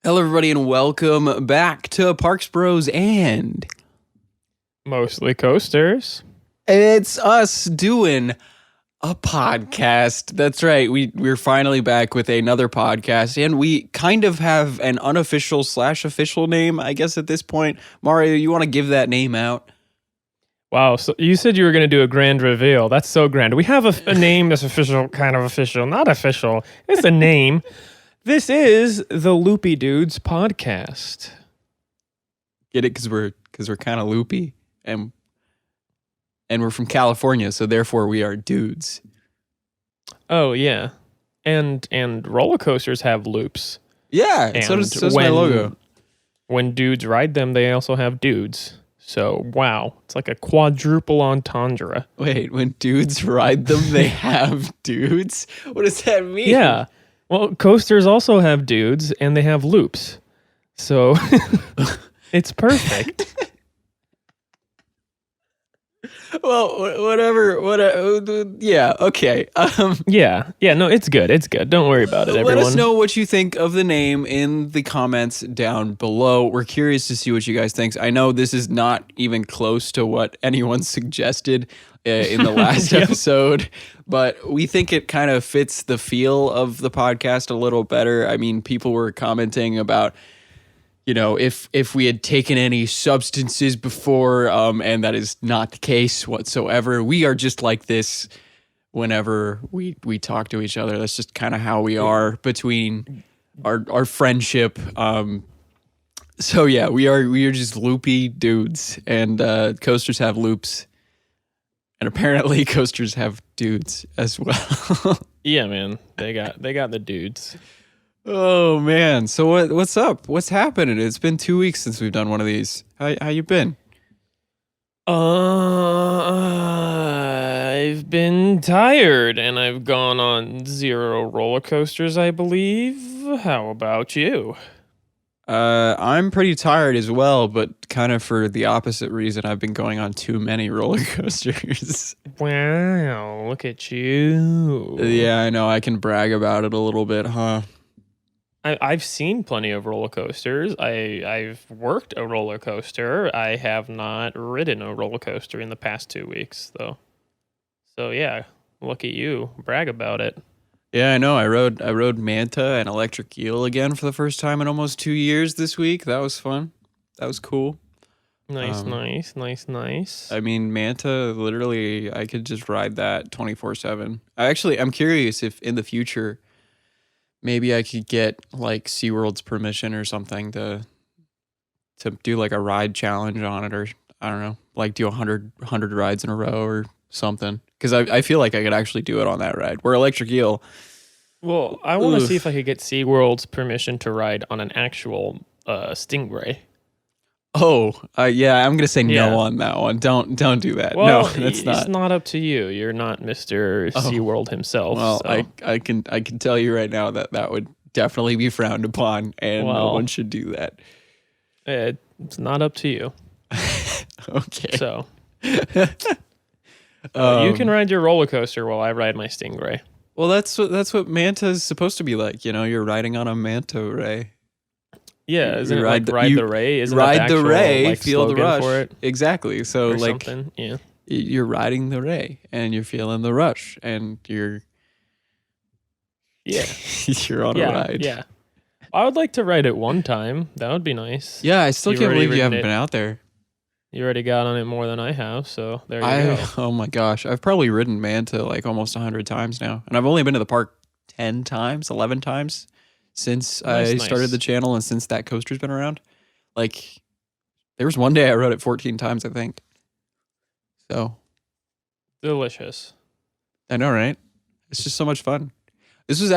Hello, everybody, and welcome back to Parks Bros. And Mostly coasters. it's us doing a podcast. That's right. We're finally back with another podcast, and we kind of have an unofficial / official name, I guess, at this point. Mario, you want to give that name out? Wow, so you said you were going to do a grand reveal. That's so grand. We have a name that's official, kind of official, not official. It's a name. This is the Loopy Dudes podcast. Get it? Because we're kind of loopy, and we're from California, so therefore we are dudes. Oh yeah, and roller coasters have loops. Yeah, and so does my logo. When dudes ride them, they also have dudes. So wow, it's like a quadruple entendre. Wait, when dudes ride them, they have dudes? What does that mean? Yeah. Well, coasters also have dudes, and they have loops. So it's perfect. Well, whatever. Yeah, okay. Yeah, no, it's good. It's good. Don't worry about it, everyone. Let us know what you think of the name in the comments down below. We're curious to see what you guys think. I know this is not even close to what anyone suggested in the last episode, but we think it kind of fits the feel of the podcast a little better. I mean, people were commenting about, you know, if we had taken any substances before, and that is not the case whatsoever. We are just like this whenever we talk to each other. That's just kind of how we are between our friendship. So yeah, we are just loopy dudes, and coasters have loops. And apparently coasters have dudes as well. Yeah, man. They got the dudes. Oh man. So what's up? What's happening? It's been 2 weeks since we've done one of these. How you been? I've been tired and I've gone on 0 roller coasters, I believe. How about you? I'm pretty tired as well, but kind of for the opposite reason. I've been going on too many roller coasters. Wow, look at you. Yeah, I know. I can brag about it a little bit, huh? I've seen plenty of roller coasters. I've worked a roller coaster. I have not ridden a roller coaster in the past 2 weeks, though. So yeah, look at you. Brag about it. Yeah, I know. I rode Manta and Electric Eel again for the first time in almost 2 years this week. That was fun. That was cool. Nice. I mean, Manta, literally, I could just ride that 24/7. I'm curious if in the future, maybe I could get like SeaWorld's permission or something to do like a ride challenge on it, or I don't know, like do 100 rides in a row or something. Because I feel like I could actually do it on that ride. Where Electric Eel. Well, I want to see if I could get SeaWorld's permission to ride on an actual Stingray. Oh, yeah, I'm gonna say no on that one. Don't do that. Well, no, that's not. It's not up to you. You're not Mr. SeaWorld himself. Well, so. I can tell you right now that would definitely be frowned upon, and no one should do that. It's not up to you. Okay. So you can ride your roller coaster while I ride my Stingray. Well, that's what Manta is supposed to be like. You know, you're riding on a Manta ray. Yeah, isn't it like ride the ray? Isn't ride the the ray, like, feel the rush. For it? Exactly. So or like, something. Yeah, you're riding the ray, and you're feeling the rush, and you're you're on a ride. Yeah, I would like to ride it one time. That would be nice. Yeah, I still can't believe you haven't been out there. You already got on it more than I have, so there you go. Oh my gosh, I've probably ridden Manta like almost 100 times now, and I've only been to the park 10 times, 11 times since I started the channel, and since that coaster's been around. Like, there was one day I rode it 14 times, I think. So delicious. I know, right? It's just so much fun. This was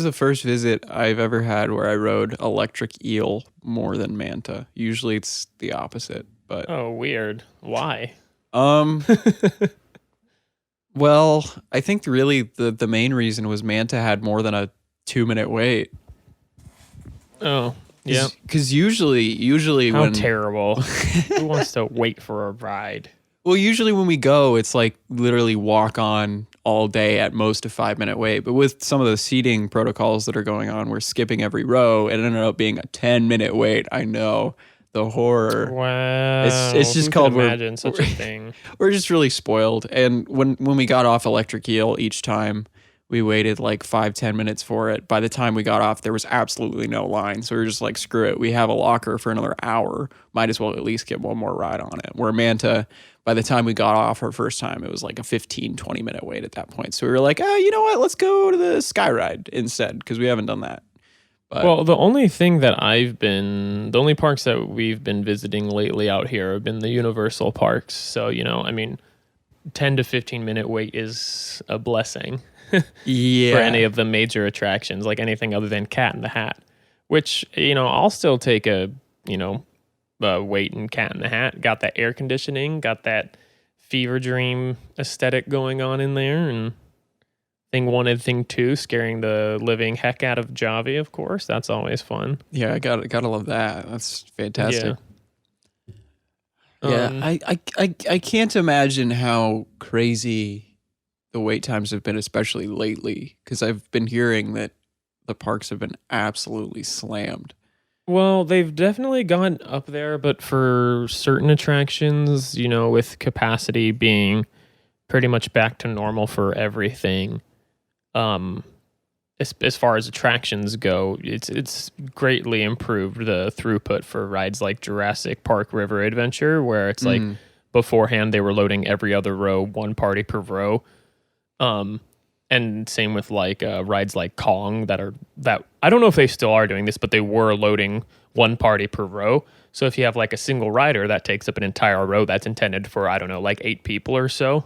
the first visit I've ever had where I rode Electric Eel more than Manta. Usually it's the opposite. But oh, weird. Why? Well, I think really the main reason was Manta had more than a 2-minute wait. Oh, yeah. Because usually how when terrible. Who wants to wait for a ride? Well, usually when we go, it's like literally walk on all day at most a 5 minute wait. But with some of the seating protocols that are going on, we're skipping every row. It ended up being a 10-minute wait. I know the horror. It's Wow, just who could called imagine such a thing? we're just really spoiled. And when we got off Electric Eel each time, we waited like 5-10 minutes for it. By the time we got off, there was absolutely no line. So we were just like, screw it. We have a locker for another hour. Might as well at least get one more ride on it. Where Manta, by the time we got off her first time, it was like a 15-20 minute wait at that point. So we were like, oh, you know what? Let's go to the Sky Ride instead, because we haven't done that. But Well, the only parks that we've been visiting lately out here have been the Universal parks. So, I mean, 10 to 15 minute wait is a blessing yeah. for any of the major attractions, like anything other than Cat in the Hat, which, I'll still take a wait in Cat in the Hat. Got that air conditioning, got that fever dream aesthetic going on in there, and thing one and thing two, scaring the living heck out of Javi, of course. That's always fun. Yeah, I gotta love that. That's fantastic. Yeah, Um, I can't imagine how crazy the wait times have been, especially lately, because I've been hearing that the parks have been absolutely slammed. well, they've definitely gone up there, but for certain attractions, with capacity being pretty much back to normal for everything, um, as far as attractions go, it's greatly improved the throughput for rides like Jurassic Park River Adventure, where it's like Mm. beforehand they were loading every other row, one party per row. And same with like rides like Kong that I don't know if they still are doing this, but they were loading one party per row. So if you have like a single rider, that takes up an entire row that's intended for, I don't know, like 8 people or so.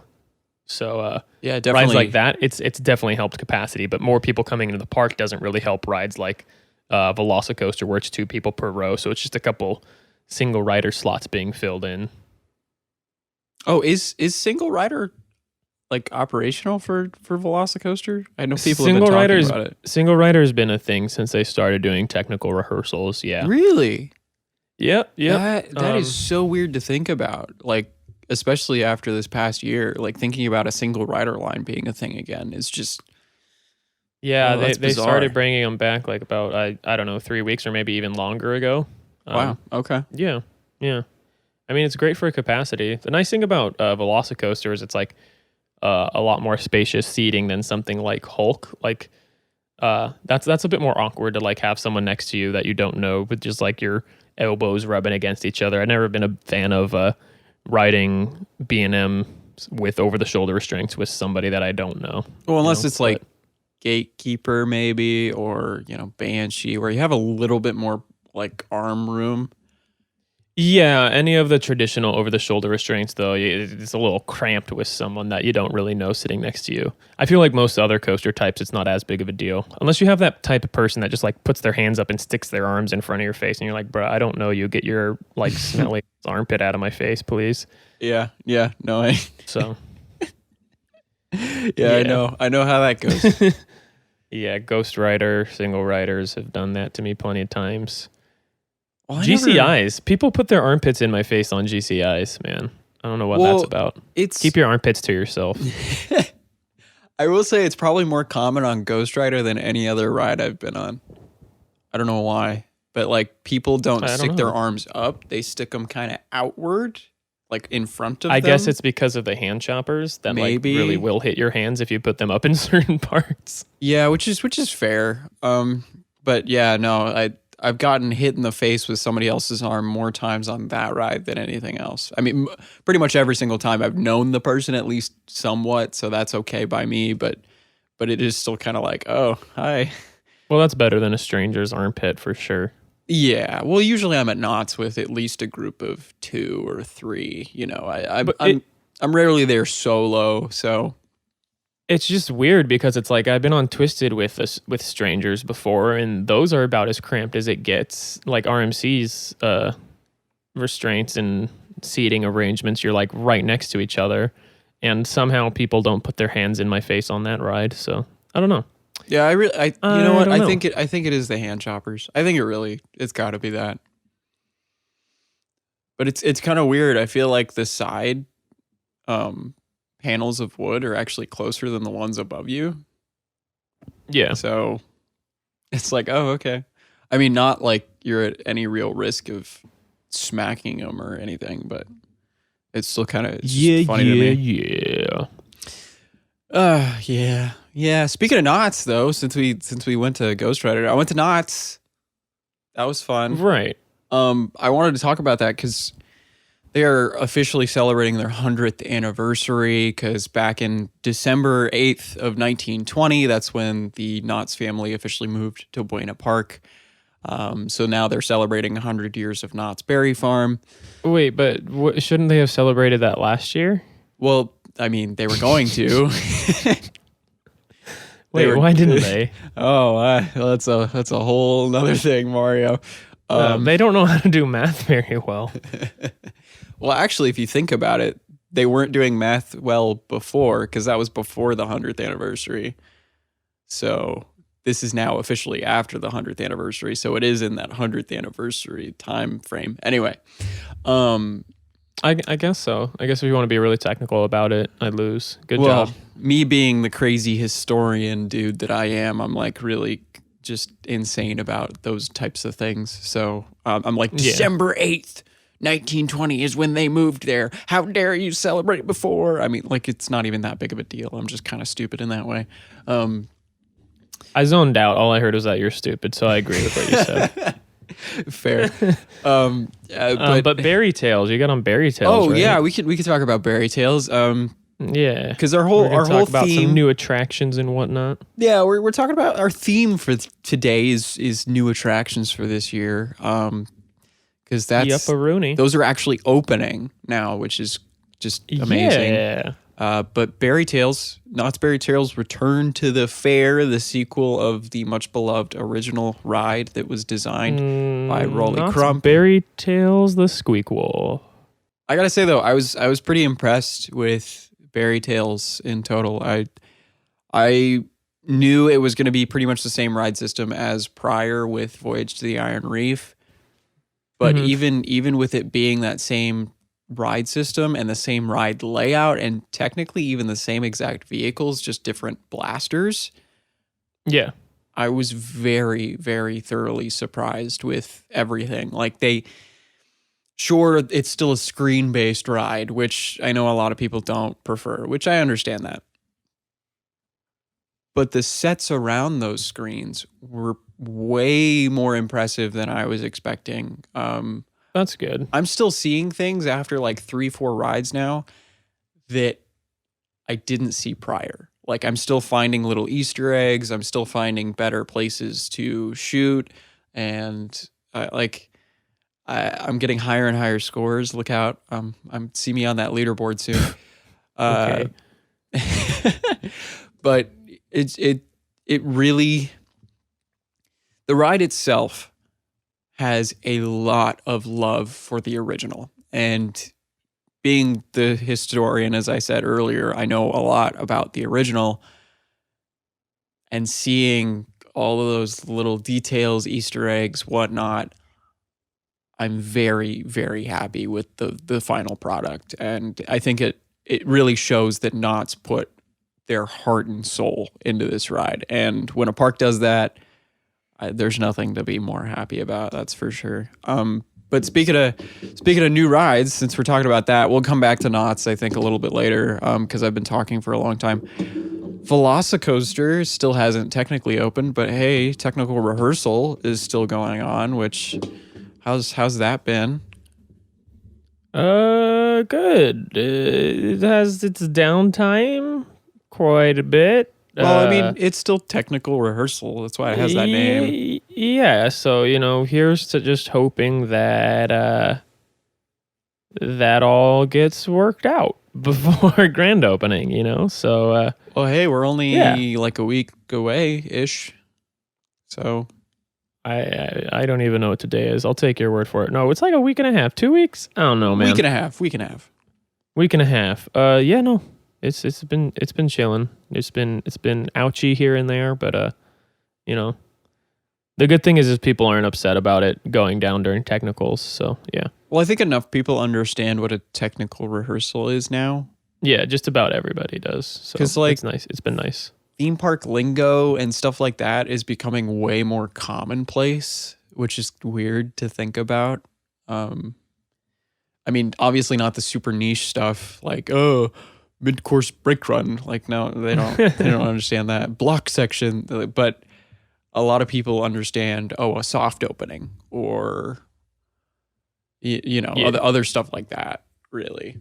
So Yeah, rides definitely. like that, it's definitely helped capacity, but more people coming into the park doesn't really help rides like Velocicoaster, where it's 2 people per row. So it's just a couple single rider slots being filled in. Oh, is single rider like operational for Velocicoaster? I know people have been talking about it. Single rider has been a thing since they started doing technical rehearsals. Yeah. Really? Yep. Yep. That is so weird to think about. Like, especially after this past year, like thinking about a single rider line being a thing again is just Yeah, oh, that's they bizarre. started bringing them back like about I don't know 3 weeks or maybe even longer ago. Wow. Okay. Yeah, yeah. I mean, it's great for capacity. The nice thing about Velocicoaster is it's like a lot more spacious seating than something like Hulk. Like that's a bit more awkward to like have someone next to you that you don't know with just like your elbows rubbing against each other. I've never been a fan of riding B&M with over the shoulder restraints with somebody that I don't know. Well, unless it's like Gatekeeper maybe, or Banshee, where you have a little bit more like arm room. Yeah, any of the traditional over-the-shoulder restraints, though, it's a little cramped with someone that you don't really know sitting next to you. I feel like most other coaster types, it's not as big of a deal. Unless you have that type of person that just, like, puts their hands up and sticks their arms in front of your face, and you're like, bro, I don't know you. Get your, like, smelly armpit out of my face, please. Yeah. No, So, yeah. I know how that goes. yeah, Ghost Rider, single riders have done that to me plenty of times. Well, GCIs. People put their armpits in my face on GCIs, man. I don't know what that's about. Keep your armpits to yourself. I will say it's probably more common on Ghost Rider than any other ride I've been on. I don't know why, but like people don't stick their arms up. They stick them kind of outward, like in front of them. I guess it's because of the hand choppers that Maybe. like really will hit your hands if you put them up in certain parts. Yeah, which is fair. But yeah, no, I've gotten hit in the face with somebody else's arm more times on that ride than anything else. I mean, pretty much every single time I've known the person at least somewhat, so that's okay by me. But it is still kind of like, oh, hi. Well, that's better than a stranger's armpit for sure. Yeah. Well, usually I'm at knots with at least a group of 2 or 3. I'm rarely there solo, so. It's just weird because it's like I've been on Twisted with strangers before, and those are about as cramped as it gets. Like RMC's restraints and seating arrangements, you're like right next to each other, and somehow people don't put their hands in my face on that ride. So I don't know. Yeah, you know what? I think it is the hand choppers. I think it's got to be that. But it's kind of weird. I feel like the side panels of wood are actually closer than the ones above you. Yeah. So it's like, oh, okay. I mean, not like you're at any real risk of smacking them or anything, but it's still kind of just funny to me. Yeah. Yeah. Speaking of knots, though, since we went to Ghost Rider, I went to Knots. That was fun. Right. I wanted to talk about that because they are officially celebrating their 100th anniversary. Because back in December 8th of 1920, that's when the Knots family officially moved to Buena Park. So now they're celebrating 100 years of Knott's Berry Farm. Wait, but shouldn't they have celebrated that last year? Well, I mean, they were going to. Wait, why didn't they? That's a whole nother thing, Mario. They don't know how to do math very well. Well, actually, if you think about it, they weren't doing math well before because that was before the 100th anniversary. So this is now officially after the 100th anniversary. So it is in that 100th anniversary time frame. Anyway, I guess so. I guess if you want to be really technical about it, I lose. Good job. Me being the crazy historian dude that I am, I'm like really just insane about those types of things. So I'm like, December 8th, 1920 is when they moved there. How dare you celebrate before? I mean, like, it's not even that big of a deal. I'm just kind of stupid in that way. I zoned out. All I heard was that you're stupid, so I agree with what you said. Fair. But Berry Tales, you got on Berry Tales. Oh, right? yeah, we could talk about Berry Tales. Yeah, because our whole about theme, some new attractions and whatnot. Yeah, we're talking about our theme for today is new attractions for this year. Because those are actually opening now, which is just amazing. Yeah. But Berry Tales, Knott's Berry Tales, return to the fair, the sequel of the much beloved original ride that was designed by Rolly Crump. Berry Tales, the Squeakquel. I gotta say though, I was pretty impressed with Berry Tales in total. I knew it was going to be pretty much the same ride system as prior with Voyage to the Iron Reef, but even with it being that same ride system and the same ride layout and technically even the same exact vehicles, just different blasters. Yeah. I was very, very thoroughly surprised with everything. Like sure, it's still a screen-based ride, which I know a lot of people don't prefer, which I understand that. But the sets around those screens were way more impressive than I was expecting. That's good. I'm still seeing things after like 3-4 rides now that I didn't see prior. Like I'm still finding little Easter eggs. I'm still finding better places to shoot. And I'm getting higher and higher scores. Look out. See me on that leaderboard soon. Okay. But it really, the ride itself has a lot of love for the original. And being the historian, as I said earlier, I know a lot about the original, and seeing all of those little details, Easter eggs, whatnot, I'm very, very happy with the final product. And I think it really shows that Knott's put their heart and soul into this ride. And when a park does that, there's nothing to be more happy about. That's for sure. But speaking of new rides, since we're talking about that, we'll come back to Knott's, I think, a little bit later, because I've been talking for a long time. Velocicoaster still hasn't technically opened, but hey, technical rehearsal is still going on, which... How's that been? Good. It has its downtime quite a bit. Well, I mean, it's still technical rehearsal. That's why it has that name. Yeah, so, here's to just hoping that that all gets worked out before grand opening, so... well, hey, we're only like a week away-ish, so... I don't even know what today is. I'll take your word for it. No, it's like a week and a half. 2 weeks? I don't know, man. Week and a half. Week and a half. Yeah, no. It's been chilling. It's been ouchy here and there, but the good thing is people aren't upset about it going down during technicals. So yeah. Well, I think enough people understand what a technical rehearsal is now Yeah, just about everybody does. So 'Cause, like, it's nice. It's been nice. theme park lingo and stuff like that is becoming way more commonplace, which is weird to think about. I mean, obviously not the super niche stuff like, oh, mid-course brake run. Like, no, they don't understand that. Block section, but a lot of people understand, oh, a soft opening or Yeah. other stuff like that, really.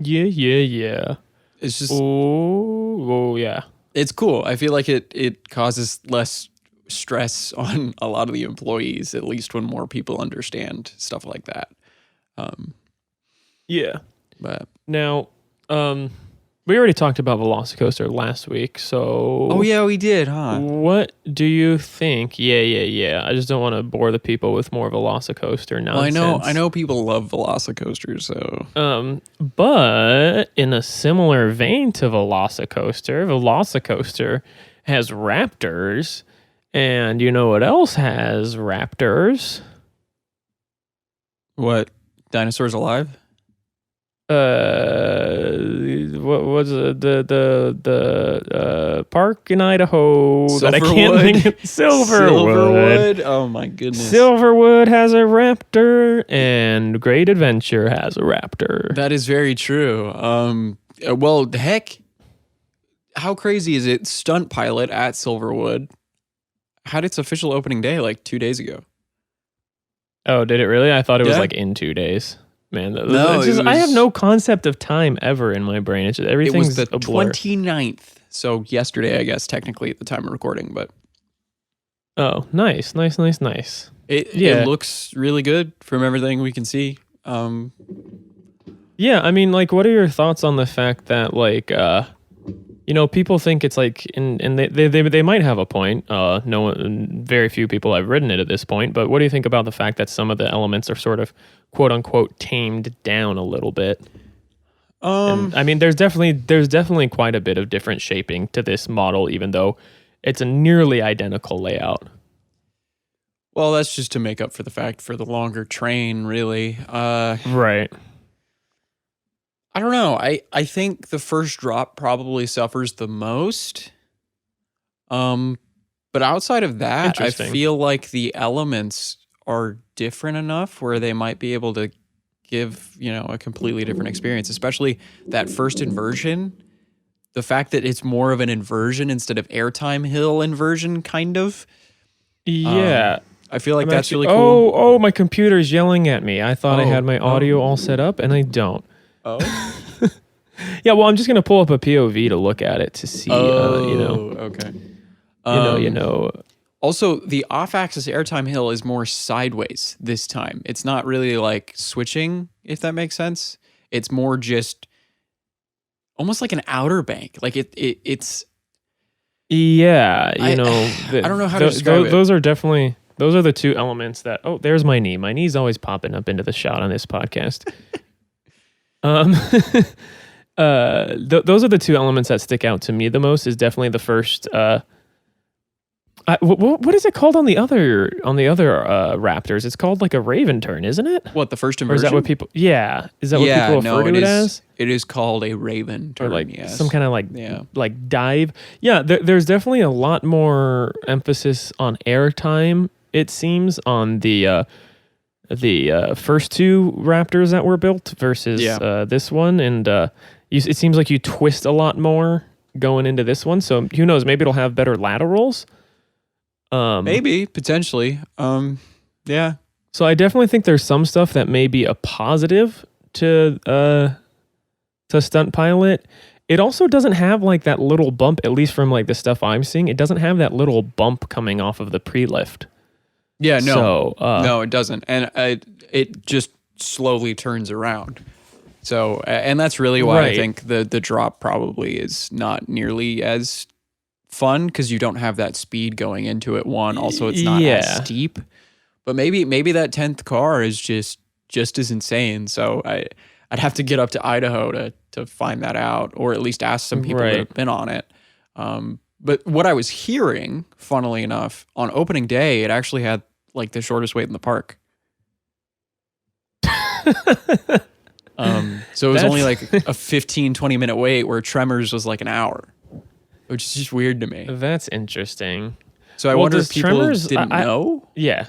Yeah. It's just Oh, yeah. it's cool. I feel like it causes less stress on a lot of the employees, at least when more people understand stuff like that. Yeah. But Now, we already talked about Velocicoaster last week, so oh yeah, we did, huh? what do you think? Yeah. I just don't want to bore the people with more Velocicoaster nonsense. Well, I know people love Velocicoasters, so But in a similar vein to Velocicoaster has raptors, and you know what else has raptors? what? Dinosaurs Alive? What was the park in Idaho that I can't Silverwood? think of? Silverwood. Oh my goodness. Silverwood has a raptor, and Great Adventure has a raptor. That is very true. Well, heck, how crazy is it? Stunt Pilot at Silverwood had its official opening day like 2 days ago. Oh, did it really? I thought it was Yeah. like in 2 days. Man, No, I have no concept of time ever in my brain. It's just, It everything's was the a blur. 29th. So yesterday, I guess, technically at the time of recording, but Oh, nice. it looks really good from everything we can see. Yeah, I mean, like, what are your thoughts on the fact that, like, people think it's like, and they might have a point. No one, very few people have ridden it at this point. But what do you think about the fact that some of the elements are sort of quote unquote tamed down a little bit? And, I mean, there's definitely quite a bit of different shaping to this model, even though it's a nearly identical layout. Well, that's just to make up for the fact for the longer train, really. Right. I don't know. I think the first drop probably suffers the most. But outside of that, I Interesting. feel like the elements are different enough where they might be able to give, a completely different experience, especially that first inversion. The fact that it's more of an inversion instead of airtime hill inversion, kind of. Yeah. I feel like I'm that's actually- really cool. Oh, my computer's yelling at me. I thought I had my Oh. audio all set up, and I don't. Oh. Yeah, well, I'm just gonna pull up a POV to look at it to see. Okay. You know. Also, the off-axis airtime hill is more sideways this time. It's not really like switching, if that makes sense. It's more just almost like an outer bank. Like it's. Yeah, I don't know how to describe it. Those are the two elements that. Oh, there's my knee. My knee's always popping up into the shot on this podcast. Those are the two elements that stick out to me the most. Is definitely the first. What is it called on the other Raptors? It's called like a Raven turn, isn't it? What, the first Or inversion? is that what people? Yeah, is that what people refer to it as? It is called a Raven turn, Or like yes. some kind of like Yeah. like dive. Yeah, there's definitely a lot more emphasis on airtime. It seems on the first two Raptors that were built versus this one, and it seems like you twist a lot more going into this one. So who knows? Maybe it'll have better laterals. Maybe, potentially. Yeah. So I definitely think there's some stuff that may be a positive to Stunt Pilot. It also doesn't have like that little bump, at least from like the stuff I'm seeing. It doesn't have that little bump coming off of the pre-lift. Yeah, no. So, no, it doesn't. And it just slowly turns around. So, and that's really why I think the drop probably is not nearly as fun, because you don't have that speed going into it. One, also it's not as steep. But maybe that 10th car is just as insane. So I'd have to get up to Idaho to find that out, or at least ask some people that have been on it. But what I was hearing, funnily enough, on opening day, it actually had like the shortest wait in the park. So it was only like a 15, 20-minute wait where Tremors was like an hour, which is just weird to me. That's interesting. So I wonder if people didn't know? Yeah.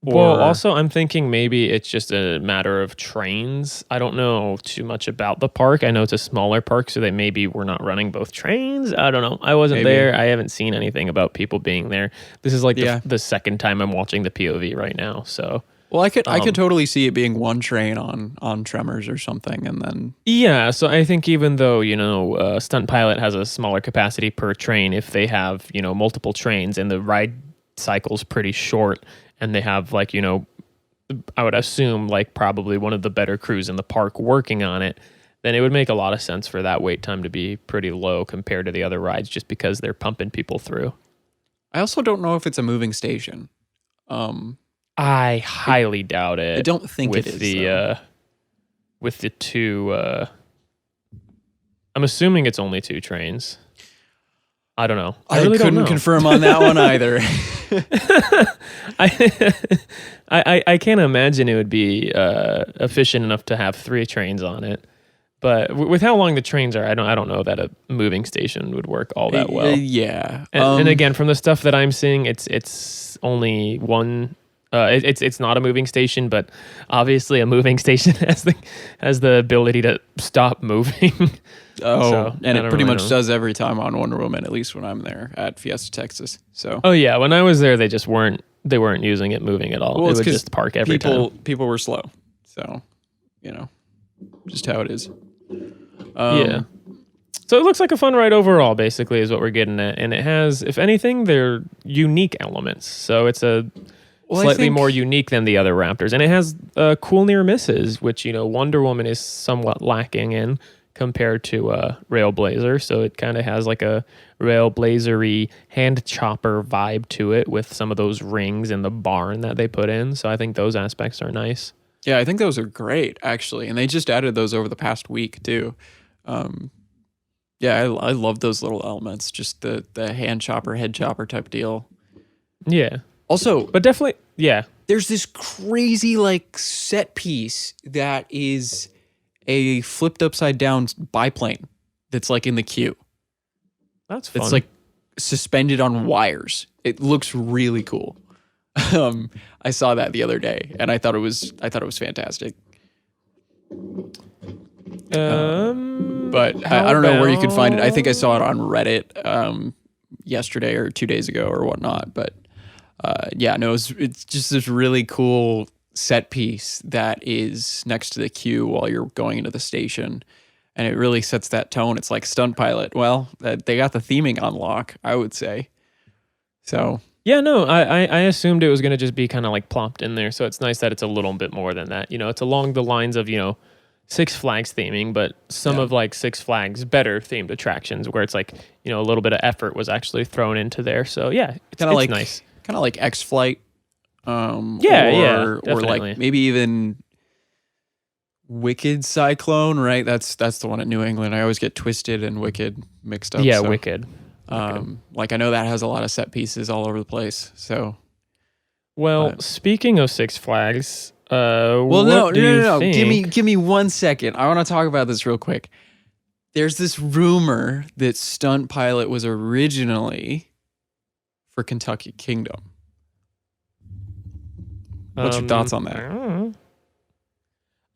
Well, also, I'm thinking maybe it's just a matter of trains. I don't know too much about the park. I know it's a smaller park, so they maybe were not running both trains. I don't know. I wasn't there. I haven't seen anything about people being there. This is like the second time I'm watching the POV right now. So, well, I could totally see it being one train on Tremors or something, and then yeah. So I think even though Stunt Pilot has a smaller capacity per train, if they have multiple trains and the ride cycle's pretty short. And they have I would assume like probably one of the better crews in the park working on it, then it would make a lot of sense for that wait time to be pretty low compared to the other rides just because they're pumping people through. I also don't know if it's a moving station. I highly doubt it. I don't think it is. With the two, I'm assuming it's only two trains. I don't know. I really couldn't confirm on that one either. I can't imagine it would be efficient enough to have three trains on it. But with how long the trains are, I don't know that a moving station would work all that well. Yeah. And again, from the stuff that I'm seeing, it's only one. It's not a moving station, but obviously a moving station has the ability to stop moving. And it pretty much does every time on Wonder Woman, at least when I'm there at Fiesta, Texas. So. Oh yeah, when I was there, they weren't using it moving at all. Well, it would just park every time. People were slow, so just how it is. Yeah. So it looks like a fun ride overall, basically, is what we're getting at, and it has, if anything, they're unique elements. So it's slightly more unique than the other Raptors, and it has cool near misses, which Wonder Woman is somewhat lacking in compared to Railblazer. So it kind of has like a Railblazer-y hand chopper vibe to it with some of those rings in the barn that they put in. So I think those aspects are nice. Yeah, I think those are great, actually. And they just added those over the past week, too. Yeah, I love those little elements, just the hand chopper, head chopper type deal. Yeah. Also, but definitely, yeah. There's this crazy like set piece that is a flipped upside down biplane that's like in the queue. That's fun. It's like suspended on wires. It looks really cool. I saw that the other day and I thought it was fantastic. But I don't know where you could find it. I think I saw it on Reddit yesterday or 2 days ago or whatnot. But it's just this really cool set piece that is next to the queue while you're going into the station. And it really sets that tone. It's like Stunt Pilot. Well, they got the theming on lock, I would say. So... Yeah, no, I assumed it was going to just be kind of like plopped in there. So it's nice that it's a little bit more than that. It's along the lines of, Six Flags theming, but some of like Six Flags better themed attractions where it's like, a little bit of effort was actually thrown into there. So yeah, it's nice. Kind of like X-Flight. Or like maybe even Wicked Cyclone, right? That's the one at New England. I always get Twisted and Wicked mixed up. Yeah, so. Wicked. Like I know that has a lot of set pieces all over the place. So, speaking of Six Flags, no. Give me 1 second. I want to talk about this real quick. There's this rumor that Stunt Pilot was originally for Kentucky Kingdom. What's your thoughts on that?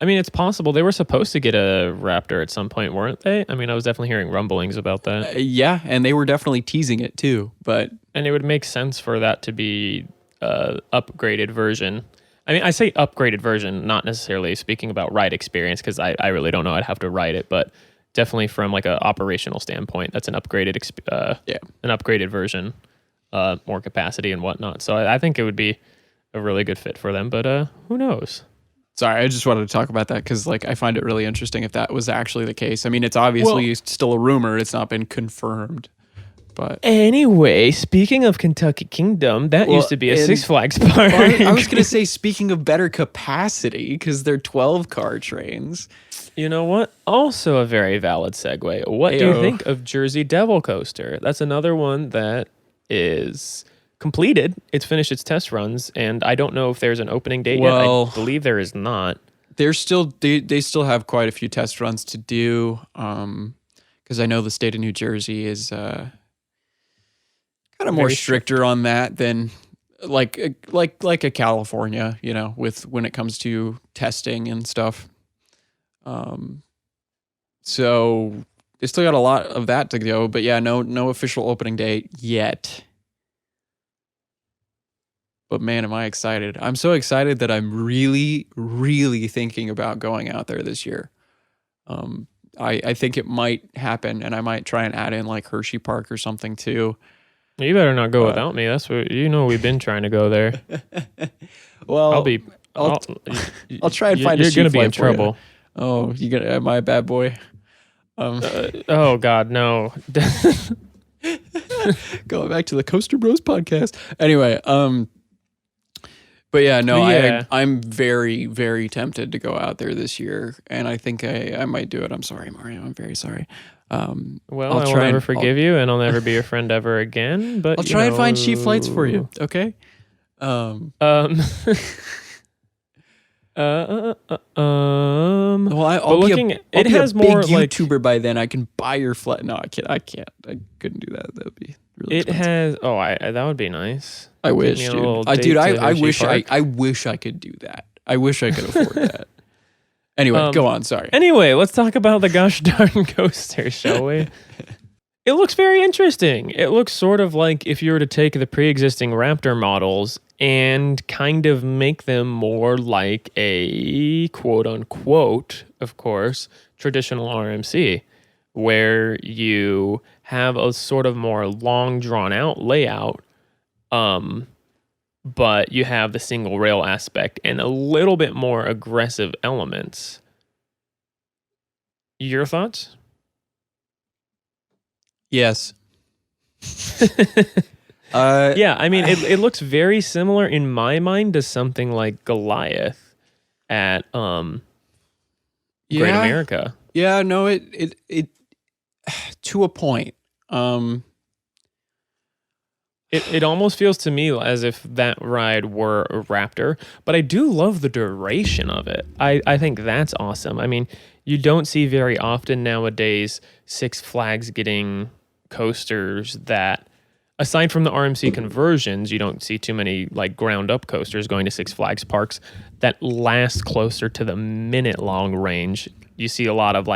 I mean, it's possible. They were supposed to get a Raptor at some point, weren't they? I mean, I was definitely hearing rumblings about that. Yeah, and they were definitely teasing it too. And it would make sense for that to be an upgraded version. I mean, I say upgraded version, not necessarily speaking about ride experience, because I really don't know. I'd have to ride it, but definitely from like an operational standpoint, that's an upgraded an upgraded version, more capacity and whatnot. So I think it would be a really good fit for them, but who knows? Sorry, I just wanted to talk about that because I find it really interesting if that was actually the case. I mean, it's obviously still a rumor. It's not been confirmed. But anyway, speaking of Kentucky Kingdom, that used to be a Six Flags park. I was going to say, speaking of better capacity, because they're 12-car trains. You know what? Also a very valid segue. What do you think of Jersey Devil Coaster? That's another one that is... completed. It's finished its test runs, and I don't know if there's an opening date yet. I believe there is not. they still have quite a few test runs to do. Because I know the state of New Jersey is kind of more Very stricter on that than like a California, with when it comes to testing and stuff. So they still got a lot of that to go, but yeah, no official opening date yet. But man, am I excited. I'm so excited that I'm really, really thinking about going out there this year. I think it might happen, and I might try and add in like Hershey Park or something too. You better not go without me. That's what we've been trying to go there. Well, I'll try and find a sheep. You're gonna be in trouble. Oh, am I a bad boy? Oh God, no. Going back to the Coaster Bros podcast. Anyway, but yeah, no, Yeah. I'm very, very tempted to go out there this year, and I think I might do it. I'm sorry, Mario. I'm very sorry. Well, I will never forgive you, and I'll never be your friend ever again. But I'll try and find cheap flights for you. Okay. Well, it has more like YouTuber by then. I can buy your flight. No, I can't. I couldn't do that. That would be really expensive. That would be nice. I wish, dude. I wish I could do that. I wish I could afford that. Anyway, go on. Sorry. Anyway, let's talk about the gosh darn coaster, shall we? It looks very interesting. It looks sort of like if you were to take the pre-existing Raptor models and kind of make them more like a quote-unquote, of course, traditional RMC, where you have a sort of more long, drawn-out layout, but you have the single rail aspect and a little bit more aggressive elements. Your thoughts? Yes. Yeah, I mean, it looks very similar in my mind to something like Goliath at Great America. Yeah, no, it to a point. It almost feels to me as if that ride were a Raptor, but I do love the duration of it. I think that's awesome. I mean, you don't see very often nowadays Six Flags getting coasters that, aside from the RMC conversions, you don't see too many like ground up coasters going to Six Flags parks that last closer to the minute long range. You see a lot of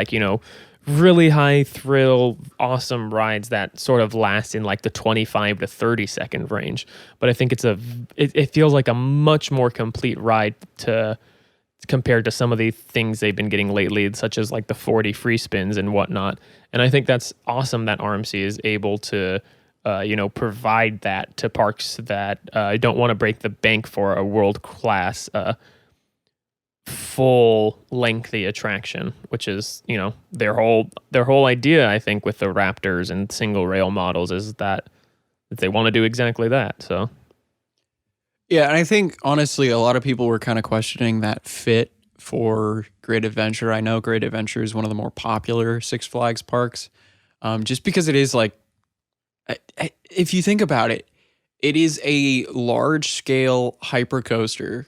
really high thrill, awesome rides that sort of last in like the 25 to 30 second range. But I think it feels like a much more complete ride compared to some of the things they've been getting lately, such as like the 40 free spins and whatnot. And I think that's awesome that RMC is able to, provide that to parks that don't want to break the bank for a world-class full lengthy attraction, which is their whole idea. I think with the Raptors and single rail models is that they want to do exactly that. So yeah, and I think honestly a lot of people were kind of questioning that fit for Great Adventure. I know Great Adventure is one of the more popular Six Flags parks, just because it is like, if you think about it, it is a large scale hyper coaster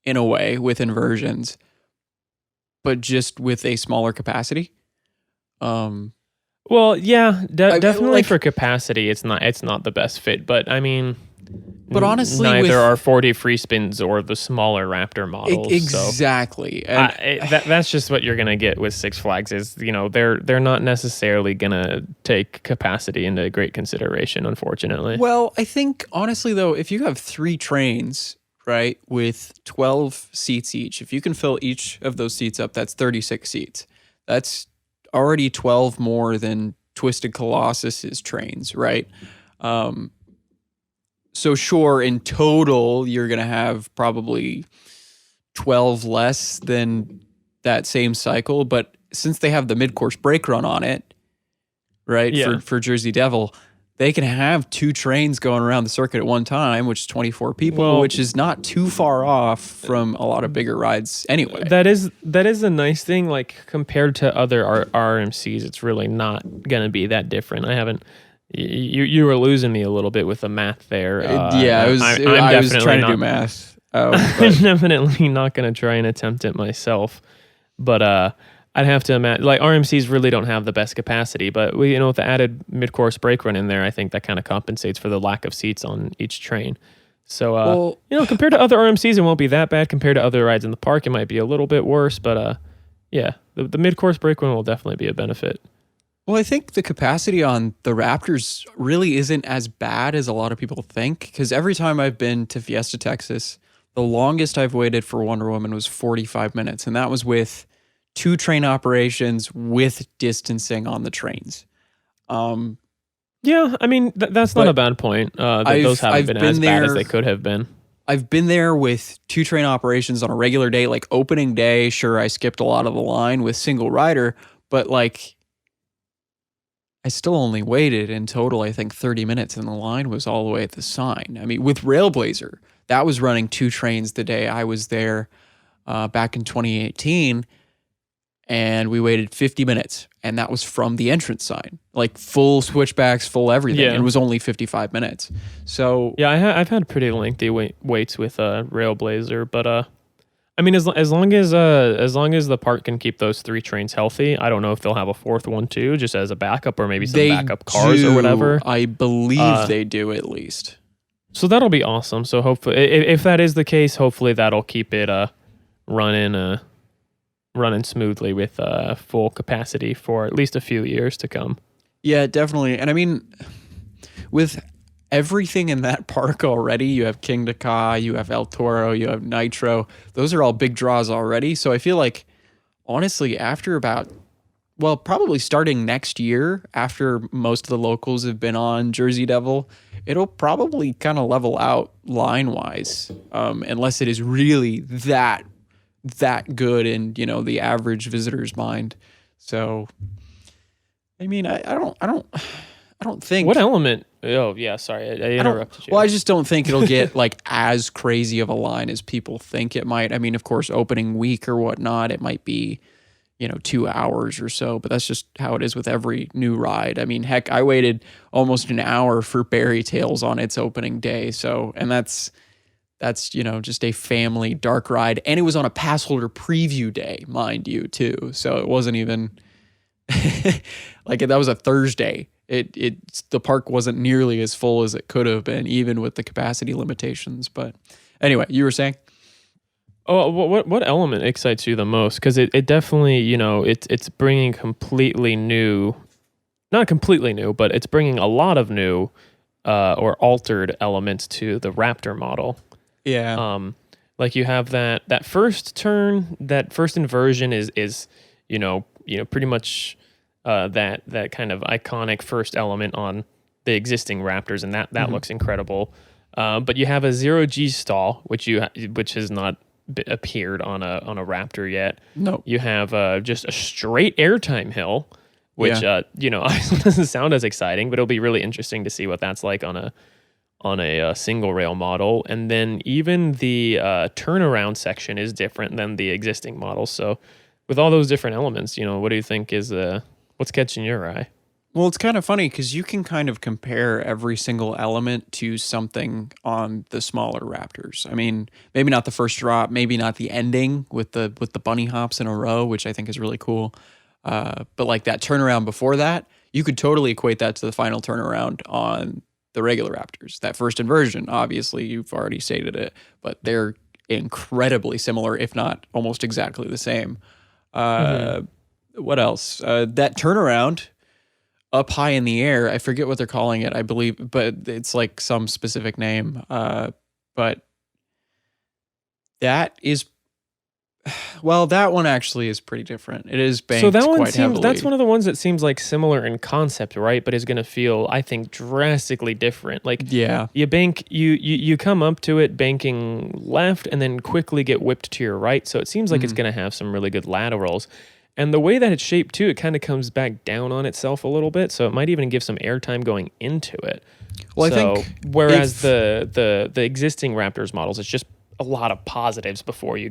in a way with inversions, but just with a smaller capacity. Well, yeah, definitely for capacity, it's not the best fit. But I mean, but honestly, neither are 40 free spins or the smaller Raptor models. Exactly, so, that's just what you're gonna get with Six Flags. Is they're not necessarily gonna take capacity into great consideration, unfortunately. Well, I think honestly though, if you have 3 trains, right, with 12 seats each, if you can fill each of those seats up, that's 36 seats. That's already 12 more than Twisted Colossus's trains, right? So sure, in total, you're going to have probably 12 less than that same cycle. But since they have the mid-course brake run on it, right, for Jersey Devil, they can have 2 trains going around the circuit at one time, which is 24 people, which is not too far off from a lot of bigger rides anyway. That is a nice thing. Like compared to other RMCs, it's really not going to be that different. I haven't. You were losing me a little bit with the math there. I was trying to do math. I'm definitely not going to try and attempt it myself. But I'd have to imagine, like, RMCs really don't have the best capacity, but with the added mid-course brake run in there, I think that kind of compensates for the lack of seats on each train. So, compared to other RMCs, it won't be that bad. Compared to other rides in the park, it might be a little bit worse. But yeah, the mid-course brake run will definitely be a benefit. Well, I think the capacity on the Raptors really isn't as bad as a lot of people think, because every time I've been to Fiesta, Texas, the longest I've waited for Wonder Woman was 45 minutes, and that was with 2 train operations with distancing on the trains. Yeah, I mean, that's not a bad point. Those haven't been as bad as they could have been. I've been there with 2 train operations on a regular day, like opening day. Sure, I skipped a lot of the line with single rider, but like I still only waited in total, I think 30 minutes, and the line was all the way at the sign. I mean, with Railblazer, that was running 2 trains the day I was there back in 2018, and we waited 50 minutes, and that was from the entrance sign, like full switchbacks, full everything. Yeah. It was only 55 minutes. So yeah, I've had pretty lengthy waits with Railblazer, but I mean, as long as the park can keep those 3 trains healthy, I don't know if they'll have a 4th one too, just as a backup, or maybe some backup cars or whatever. I believe they do, at least. So that'll be awesome. So hopefully, if that is the case, hopefully that'll keep it running smoothly with full capacity for at least a few years to come. Yeah, definitely. And I mean, with everything in that park already, you have King Ka, you have El Toro, you have Nitro. Those are all big draws already. So I feel like, honestly, after probably starting next year, after most of the locals have been on Jersey Devil, it'll probably kind of level out line-wise, unless it is really that good in, the average visitor's mind. So, I mean, I don't think. What element? Oh yeah, sorry, I interrupted you. Well, I just don't think it'll get like as crazy of a line as people think it might. I mean, of course, opening week or whatnot, it might be, 2 hours or so, but that's just how it is with every new ride. I mean, heck, I waited almost an hour for Berry Tales on its opening day. So, and that's just a family dark ride, and it was on a pass holder preview day, mind you, too. So it wasn't even like that was a Thursday. The park wasn't nearly as full as it could have been, even with the capacity limitations. But anyway, you were saying? Oh, what element excites you the most? Because it definitely, it's bringing completely new, not completely new, but it's bringing a lot of new or altered elements to the Raptor model. Yeah. Like you have that first turn, that first inversion is pretty much that kind of iconic first element on the existing Raptors, and that looks incredible. But you have a 0G stall, which has not appeared on a Raptor yet. No. You have just a straight airtime hill, which doesn't sound as exciting, but it'll be really interesting to see what that's like on a single rail model. And then even the turnaround section is different than the existing model. So with all those different elements, what do you think is what's catching your eye? Well, it's kind of funny because you can kind of compare every single element to something on the smaller Raptors. I mean, maybe not the first drop, maybe not the ending with the bunny hops in a row, which I think is really cool. But like that turnaround before that, you could totally equate that to the final turnaround on the regular Raptors. That first inversion, obviously, you've already stated it, but they're incredibly similar, if not almost exactly the same. What else? That turnaround up high in the air, I forget what they're calling it, I believe, but it's like some specific name. But that is, well, that one actually is pretty different. It is banked so that one quite heavily. That's one of the ones that seems like similar in concept, right? But is going to feel, I think, drastically different. Like, yeah, you bank, you come up to it banking left, and then quickly get whipped to your right. So it seems like it's going to have some really good laterals. And the way that it's shaped too, it kind of comes back down on itself a little bit, so it might even give some airtime going into it. Well, I think whereas the existing Raptors models, it's just a lot of positives before you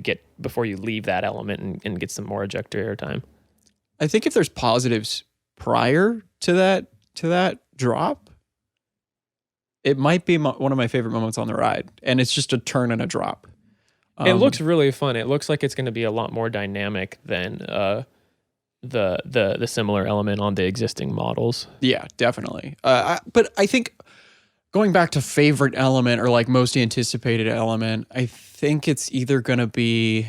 leave that element and get some more ejector airtime. I think if there's positives prior to that drop, it might be one of my favorite moments on the ride, and it's just a turn and a drop. It looks really fun. It looks like it's going to be a lot more dynamic than the similar element on the existing models. Yeah, definitely. But I think going back to favorite element or like most anticipated element, I think it's either going to be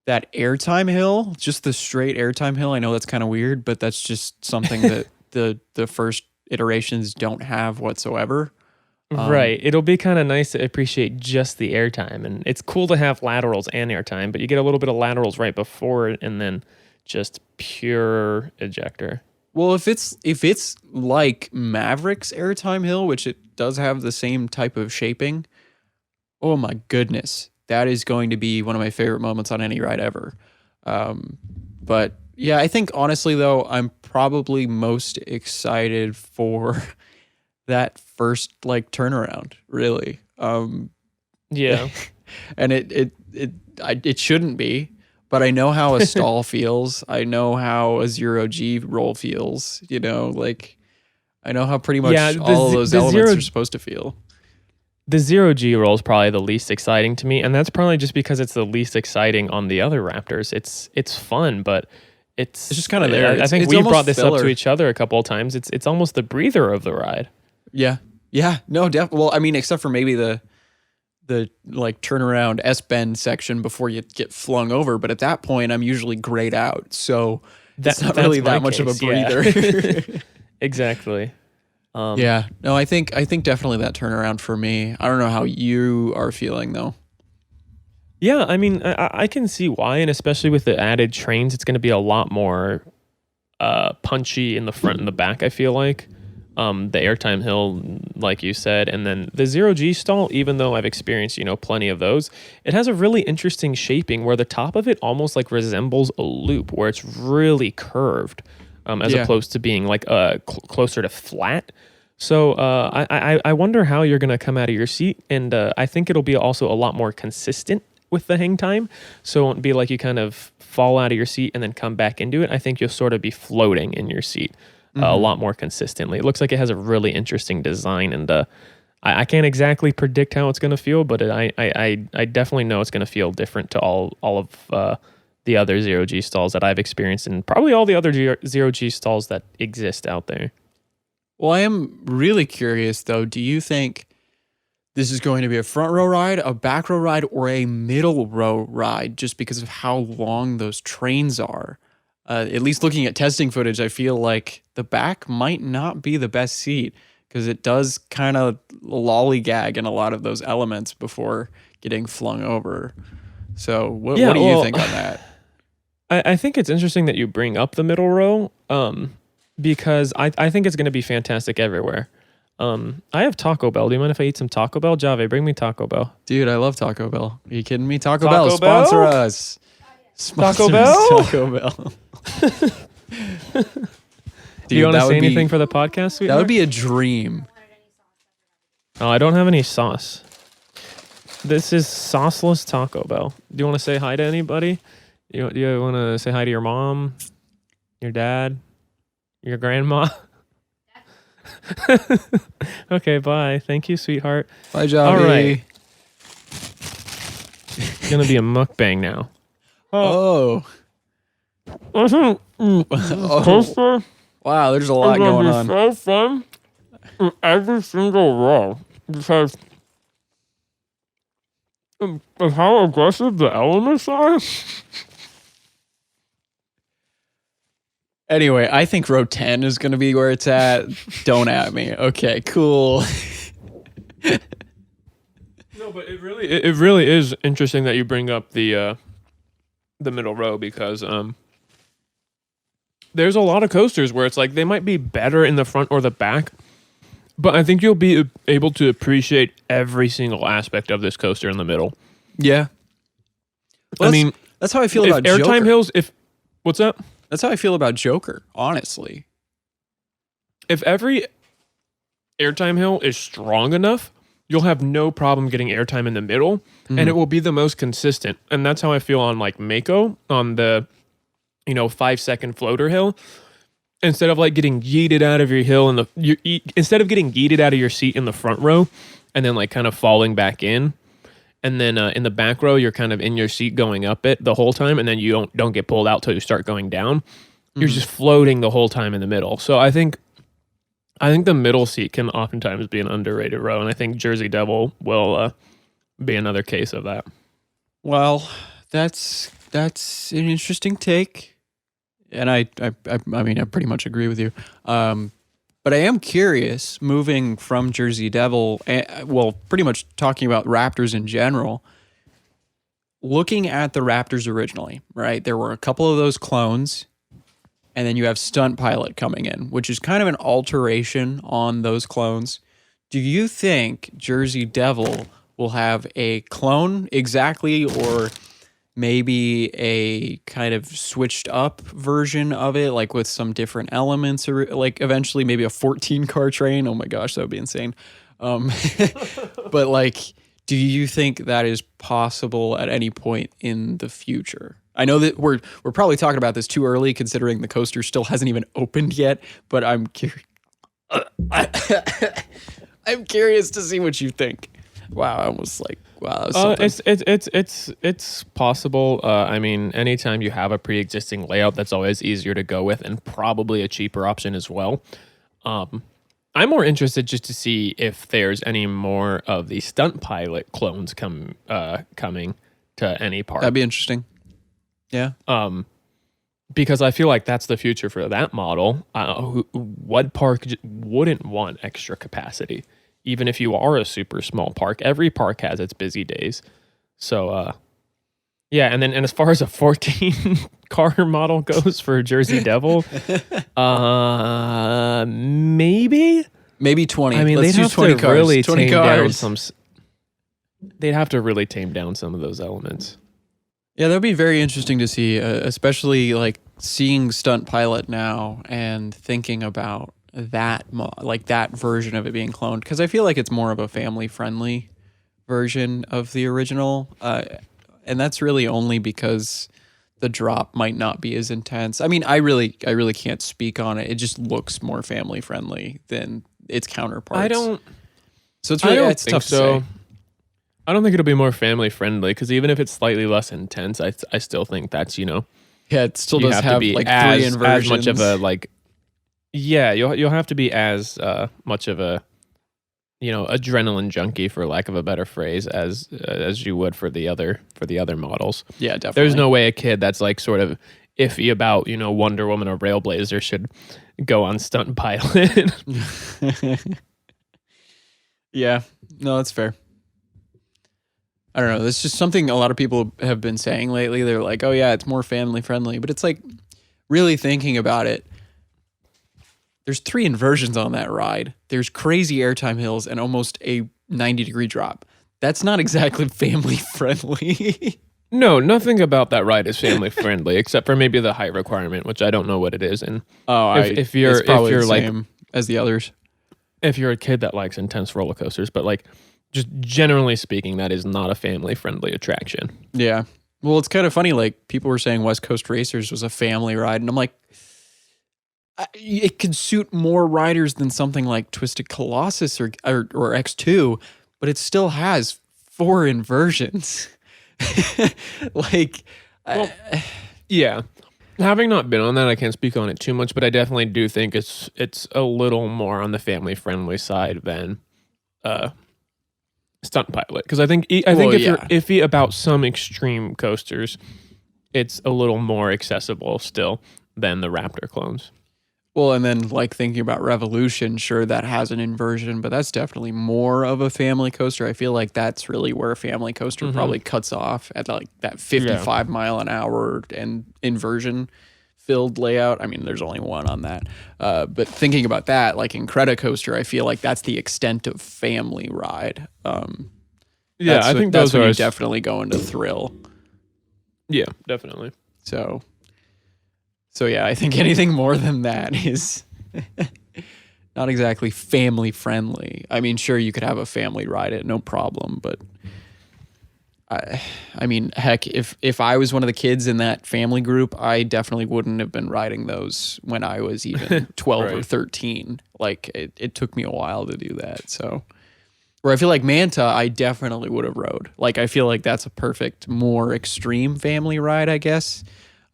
that airtime hill, just the straight airtime hill. I know that's kind of weird, but that's just something that the first iterations don't have whatsoever. Right. It'll be kind of nice to appreciate just the airtime. And it's cool to have laterals and airtime, but you get a little bit of laterals right before it and then just pure ejector. Well, if it's like Maverick's airtime hill, which it does have the same type of shaping, oh my goodness, that is going to be one of my favorite moments on any ride ever. But yeah, I think honestly though, I'm probably most excited for that first like turnaround, really. Yeah. And it shouldn't be, but I know how a stall feels. I know how a 0G roll feels, like I know how pretty much all of those elements are supposed to feel. The 0G roll is probably the least exciting to me, and that's probably just because it's the least exciting on the other Raptors. It's fun, but it's just kind of there. I think we brought this up to each other a couple of times. It's almost the breather of the ride. Yeah. No, definitely. Well, I mean, except for maybe the like turnaround S-bend section before you get flung over, but at that point, I'm usually grayed out, so that's not really that much of a breather. Yeah. Exactly. Yeah. No, I think definitely that turnaround for me. I don't know how you are feeling though. Yeah, I mean, I can see why, and especially with the added trains, it's going to be a lot more punchy in the front and the back, I feel like. The airtime hill, like you said, and then the 0G stall, even though I've experienced, plenty of those, it has a really interesting shaping where the top of it almost like resembles a loop where it's really curved as opposed to being like closer to flat. So I wonder how you're going to come out of your seat, and I think it'll be also a lot more consistent with the hang time. So it won't be like you kind of fall out of your seat and then come back into it. I think you'll sort of be floating in your seat. A lot more consistently. It looks like it has a really interesting design, and I can't exactly predict how it's going to feel, but I definitely know it's going to feel different to all of the other 0G stalls that I've experienced, and probably all the other 0G stalls that exist out there. Well, I am really curious though. Do you think this is going to be a front row ride, a back row ride, or a middle row ride, just because of how long those trains are? At least looking at testing footage, I feel like the back might not be the best seat because it does kind of lollygag in a lot of those elements before getting flung over. So what do you think on that? I think it's interesting that you bring up the middle row because I think it's going to be fantastic everywhere. I have Taco Bell. Do you mind if I eat some Taco Bell? Jave, bring me Taco Bell. Dude, I love Taco Bell. Are you kidding me? Taco Bell, sponsor us. Taco Bell? Taco Bell. Dude, do you want to say anything for the podcast, sweetheart? That would be a dream. Oh, I don't have any sauce. This is sauceless Taco Bell. Do you want to say hi to anybody? Do you want to say hi to your mom, your dad, your grandma? Okay, bye. Thank you, sweetheart. Bye, Javi. All right. It's going to be a mukbang now. Oh. Oh. Wow, there's a lot going on. So fun in every single row because of how aggressive the elements are. Anyway, I think row 10 is going to be where it's at. Don't at me. Okay, cool. No, but it really is interesting that you bring up the middle row because there's a lot of coasters where it's like they might be better in the front or the back, but I think you'll be able to appreciate every single aspect of this coaster in the middle. Yeah. Well, that's how I feel about Joker. Airtime hills, what's that? That's how I feel about Joker, honestly. If every airtime hill is strong enough, you'll have no problem getting airtime in the middle, and it will be the most consistent. And that's how I feel on like Mako, on the 5-second floater hill. Instead of like getting yeeted out of your hill instead of getting yeeted out of your seat in the front row, and then like kind of falling back in. And then in the back row, you're kind of in your seat going up it the whole time, and then you don't get pulled out till you start going down. You're just floating the whole time in the middle. So I think the middle seat can oftentimes be an underrated row, and I think Jersey Devil will be another case of that. Well, that's an interesting take, and I mean I pretty much agree with you. But I am curious, moving from Jersey Devil, well, pretty much talking about Raptors in general. Looking at the Raptors originally, right? There were a couple of those clones, and then you have Stunt Pilot coming in, which is kind of an alteration on those clones. Do you think Jersey Devil will have a clone exactly, or maybe a kind of switched up version of it, like with some different elements, or like eventually maybe a 14-car train? Oh my gosh, that would be insane. But like, do you think that is possible at any point in the future? I know that we're probably talking about this too early, considering the coaster still hasn't even opened yet, but I'm curious. I'm curious to see what you think. Wow, I almost like, wow. It's possible. I mean, anytime you have a pre-existing layout, that's always easier to go with, and probably a cheaper option as well. I'm more interested just to see if there's any more of the Stunt Pilot clones coming to any park. That'd be interesting. Yeah. Because I feel like that's the future for that model. What park wouldn't want extra capacity? Even if you are a super small park, every park has its busy days. So, yeah. And as far as a 14 car model goes for Jersey Devil, maybe 20. I mean, Let's they'd use have 20 to cars. really 20 tame down cars. some. They'd have to really tame down some of those elements. Yeah, that would be very interesting to see, especially like seeing Stunt Pilot now and thinking about that that version of it being cloned, because I feel like it's more of a family friendly version of the original, and that's really only because the drop might not be as intense. I mean, I really can't speak on it. It just looks more family friendly than its counterparts. So it's really it's tough to say. I don't think it'll be more family friendly, because even if it's slightly less intense, I still think that's, yeah, it still does have have to be like as, 3 inversions. as much of a like. Yeah, you'll have to be as much of a adrenaline junkie, for lack of a better phrase, as you would for the other models. Yeah, definitely. There's no way a kid that's like sort of iffy about Wonder Woman or Railblazer should go on Stunt Pilot. Yeah, no, that's fair. I don't know. That's just something a lot of people have been saying lately. They're like, oh yeah, it's more family friendly, but it's like, really thinking about it, there's 3 inversions on that ride. There's crazy airtime hills and almost a 90-degree drop. That's not exactly family friendly. No, nothing about that ride is family friendly, except for maybe the height requirement, which I don't know what it is. And if you're the same as the others, if you're a kid that likes intense roller coasters, but like just generally speaking, that is not a family friendly attraction. Yeah. Well, it's kind of funny. Like, people were saying West Coast Racers was a family ride, and I'm like, it could suit more riders than something like Twisted Colossus or X2, but it still has 4 inversions. Yeah. Having not been on that, I can't speak on it too much, but I definitely do think it's a little more on the family friendly side than Stunt Pilot, because I think if you're iffy about some extreme coasters, it's a little more accessible still than the Raptor clones. Well, and then like thinking about Revolution, sure, that has an inversion, but that's definitely more of a family coaster. I feel like that's really where a family coaster probably cuts off, at like that 55 mile an hour and inversion filled layout. I mean, there's only one on that. But thinking about that, like Incredicoaster, I feel like that's the extent of family ride. Yeah, I think that's those when are you definitely go into thrill. Yeah, definitely. So yeah, I think anything more than that is not exactly family friendly. I mean, sure, you could have a family ride it, no problem, but I mean, heck, if I was one of the kids in that family group, I definitely wouldn't have been riding those when I was even 12 or 13. Like, it took me a while to do that. So Where I feel like Manta, I definitely would have rode. Like, I feel like that's a perfect, more extreme family ride, I guess.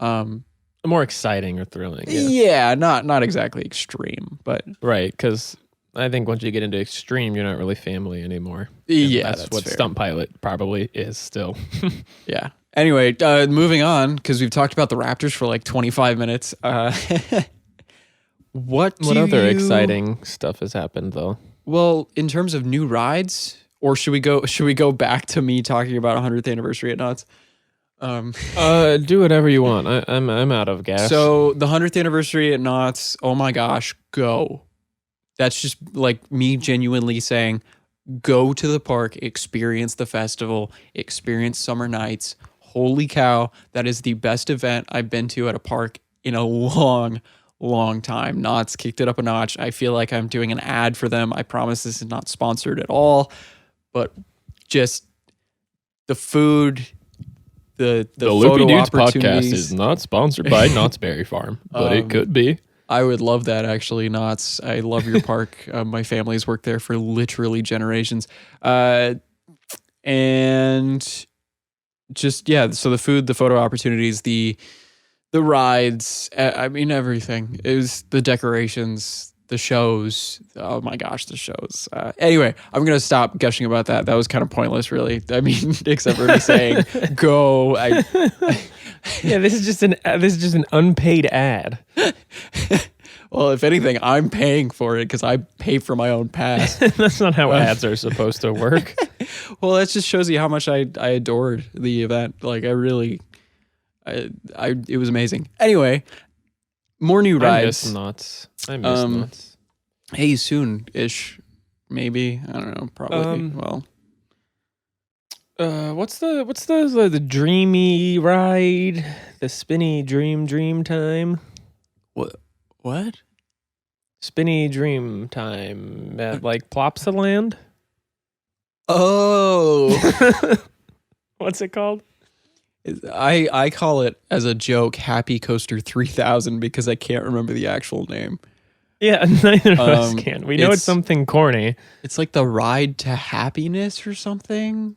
More exciting or thrilling. Yeah. Yeah, not exactly extreme, but Right, because I think once you get into extreme, you're not really family anymore. And yeah, that's what fair. Stunt Pilot probably is still. Yeah. Anyway, moving on, because we've talked about the Raptors for like 25 minutes. What other exciting stuff has happened though? Well, in terms of new rides, or should we go back to me talking about 100th anniversary at Knott's? Do whatever you want. I'm out of gas. So the 100th anniversary at Knott's, oh my gosh, go. That's just like me genuinely saying, go to the park, experience the festival, experience summer nights. Holy cow, that is the best event I've been to at a park in a long time. Knott's kicked it up a notch. I feel like I'm doing an ad for them. I promise this is not sponsored at all, but just the food, the Loopy photo Dudes podcast opportunities. is not sponsored by Knott's Berry Farm, but it could be. I would love that, actually. Knott's. I love your park. My family's worked there for literally generations. And just, yeah, so the food, the photo opportunities, the rides, I mean, everything. It was the decorations, the shows. Oh my gosh, the shows. Anyway, I'm going to stop gushing about that. That was kind of pointless, really. I mean, except for me saying, go. Yeah, this is just an unpaid ad. Well, if anything, I'm paying for it because I pay for my own pass. That's not how ads are supposed to work. Well, that just shows you how much I adored the event. Like, I really, it was amazing. Anyway, more new rides. I miss Knott's. Hey, soon-ish, maybe. I don't know. Probably. What's the dreamy ride? The spinny dream time? What? Spinny dream time at like Plopsaland? Oh. What's it called? I call it as a joke Happy Coaster 3000 because I can't remember the actual name. Yeah, neither of us can. We know it's something corny. It's like the Ride to Happiness or something.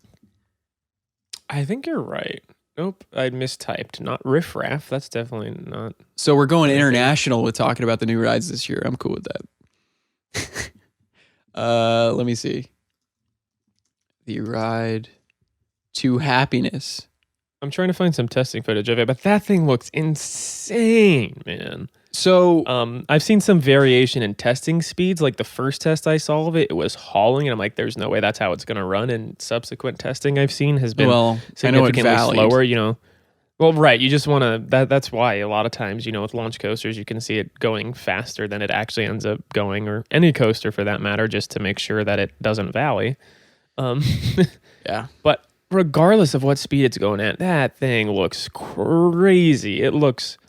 I think you're right. Nope, I mistyped. Not Riff Raff. That's definitely not. So we're going international with talking about the new rides this year. I'm cool with that. Let me see. The Ride to Happiness. I'm trying to find some testing footage of it, but that thing looks insane, man. So I've seen some variation in testing speeds. Like the first test I saw of it, it was hauling, and I'm like, "There's no way that's how it's going to run." And subsequent testing I've seen has been significantly slower. You know, well, right. You just want to. That's why a lot of times, you know, with launch coasters, you can see it going faster than it actually ends up going, or any coaster for that matter, just to make sure that it doesn't valley. Yeah, but regardless of what speed it's going at, that thing looks crazy. It looks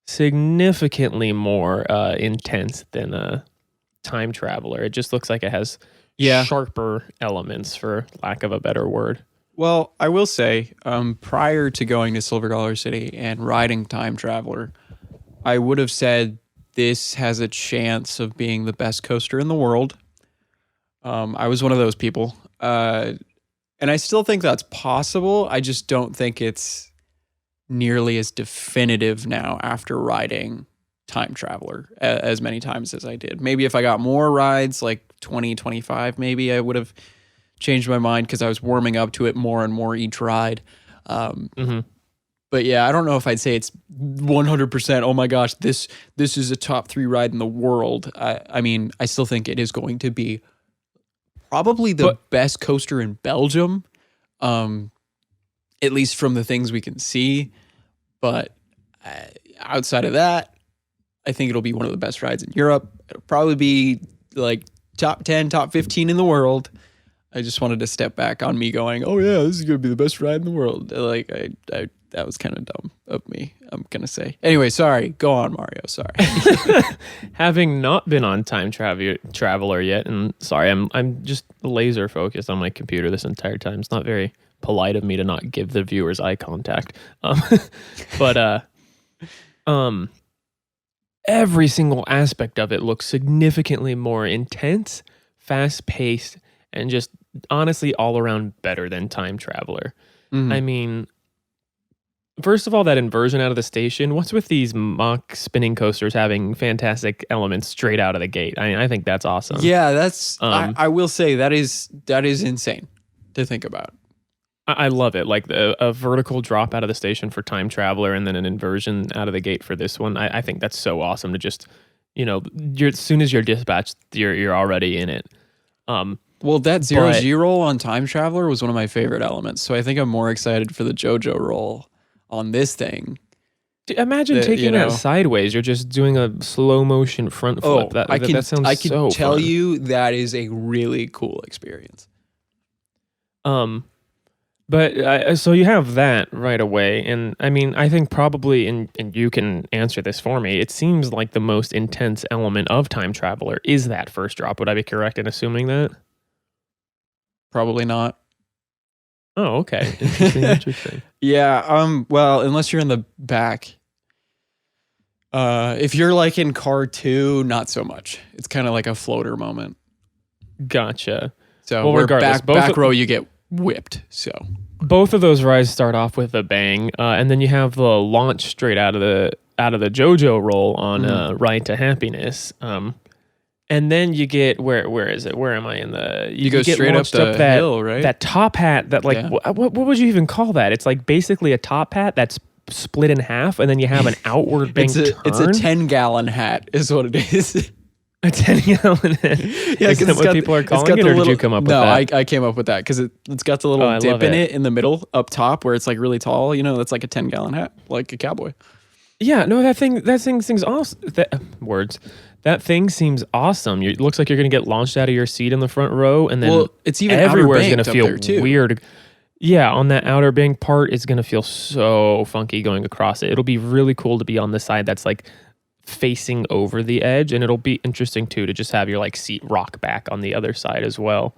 significantly more intense than a Time Traveler. It just looks like it has sharper elements, for lack of a better word. Well, I will say, prior to going to Silver Dollar City and riding Time Traveler, I would have said this has a chance of being the best coaster in the world. I was one of those people. And I still think that's possible. I just don't think it's nearly as definitive now after riding Time Traveler as many times as I did. Maybe if I got more rides, like 20, 25, maybe I would have changed my mind because I was warming up to it more and more each ride. But yeah, I don't know if I'd say it's 100%. Oh my gosh, this is a top 3 ride in the world. I mean, I still think it is going to be probably the best coaster in Belgium. At least from the things we can see. But outside of that, I think it'll be one of the best rides in Europe. It'll probably be like top 10, top 15 in the world. I just wanted to step back on me going, oh yeah, this is going to be the best ride in the world. Like, that was kind of dumb of me, I'm going to say. Anyway, sorry. Go on, Mario. Sorry. Having not been on Time Traveler yet, and sorry, I'm just laser focused on my computer this entire time. It's not very polite of me to not give the viewers eye contact. But every single aspect of it looks significantly more intense, fast-paced, and just honestly all around better than Time Traveler. I mean, first of all, that inversion out of the station. What's with these mock spinning coasters having fantastic elements straight out of the gate? I think that's awesome. Yeah, that's. I will say that is insane to think about. I love it. Like a vertical drop out of the station for Time Traveler, and then an inversion out of the gate for this one. I think that's so awesome to just, as soon as you're dispatched, you're already in it. Well, that zero G roll on Time Traveler was one of my favorite elements, so I think I'm more excited for the JoJo roll on this thing. Imagine taking that sideways. You're just doing a slow motion front flip. That sounds I can so tell fun. you that is a really cool experience. But so you have that right away, and I mean, I think probably, and you can answer this for me. It seems like the most intense element of Time Traveler is that first drop. Would I be correct in assuming that? Probably not. Oh, okay. Interesting. Yeah. Well, unless you're in the back. If you're like in car 2, not so much. It's kind of like a floater moment. Gotcha. So regardless, back row, you get whipped. So both of those rides start off with a bang, and then you have the launch straight out of the JoJo roll on Ride to Happiness. And then you get where is it? Where am I in the? You go straight up the hill, right? That top hat. That what would you even call that? It's like basically a top hat that's split in half, and then you have an outward bank turn. It's a 10-gallon hat, is what it is. A 10-gallon hat. Yeah, is that what people are calling it, or did you come up with that? No, I came up with that because it's got the little dip in it in the middle up top where it's like really tall. That's like a 10-gallon hat, like a cowboy. Yeah, no, that thing seems awesome. That thing seems awesome. It looks like you're going to get launched out of your seat in the front row, and then it's even everywhere's going to feel too. weird. Yeah, on that outer bank part, it's going to feel so funky going across it. It'll be really cool to be on the side that's like facing over the edge, and it'll be interesting too to just have your like seat rock back on the other side as well.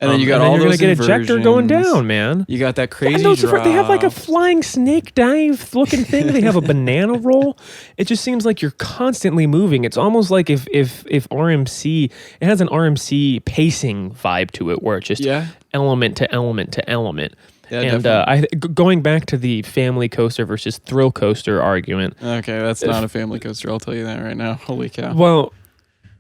And then you got all those inversions. You're gonna get ejector going down, man. You got that crazy drop. They have like a flying snake dive looking thing. They have a banana roll. It just seems like you're constantly moving. It's almost like if RMC, it has an RMC pacing vibe to it, where it's just element to element to element. Yeah, and going back to the family coaster versus thrill coaster argument. Okay, that's not a family coaster. I'll tell you that right now. Holy cow. Well,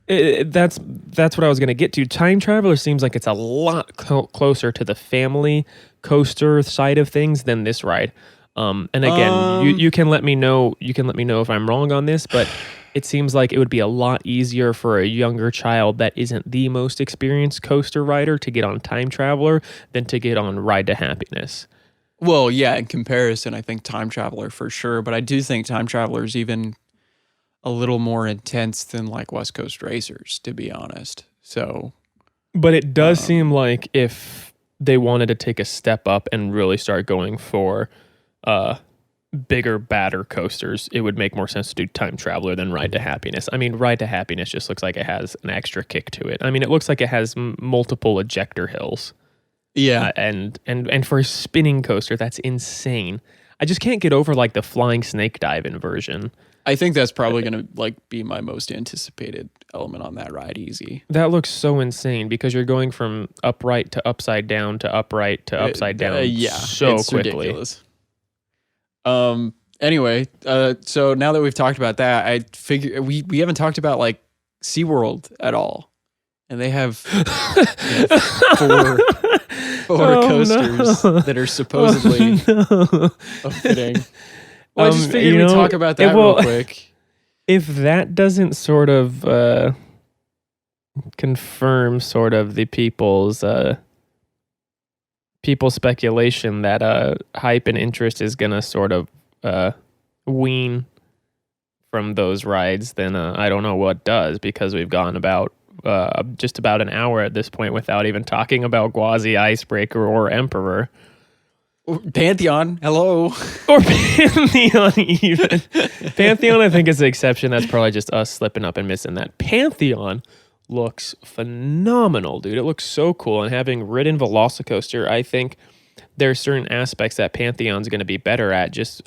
that's what I was going to get to. Time Traveler seems like it's a lot closer to the family coaster side of things than this ride. And again, you can let me know. You can let me know if I'm wrong on this, but it seems like it would be a lot easier for a younger child that isn't the most experienced coaster rider to get on Time Traveler than to get on Ride to Happiness. Well, yeah, in comparison, I think Time Traveler for sure, but I do think Time Traveler is even a little more intense than like West Coast Racers, to be honest. So, but it does seem like if they wanted to take a step up and really start going for bigger, badder coasters, it would make more sense to do Time Traveler than Ride to Happiness. I mean, Ride to Happiness just looks like it has an extra kick to it. I mean, it looks like it has multiple ejector hills. Yeah, and for a spinning coaster, that's insane. I just can't get over like the flying snake dive inversion. I think that's probably going to like be my most anticipated element on that ride. Easy. That looks so insane because you're going from upright to upside down to upright to upside down. So it's quickly. Ridiculous. Anyway, so now that we've talked about that, I figure we haven't talked about like SeaWorld at all, and they have four coasters that are supposedly fitting. Well, I just figured we'd talk about that real quick. If that doesn't sort of confirm sort of the people's speculation that hype and interest is going to sort of wean from those rides, then I don't know what does, because we've gone about just about an hour at this point without even talking about Gwazi, Icebreaker, or Emperor. Pantheon, hello. Or Pantheon even. Pantheon, I think, is the exception. That's probably just us slipping up and missing that. Pantheon looks phenomenal, dude. It looks so cool. And having ridden Velocicoaster, I think there's certain aspects that Pantheon's going to be better at. Just,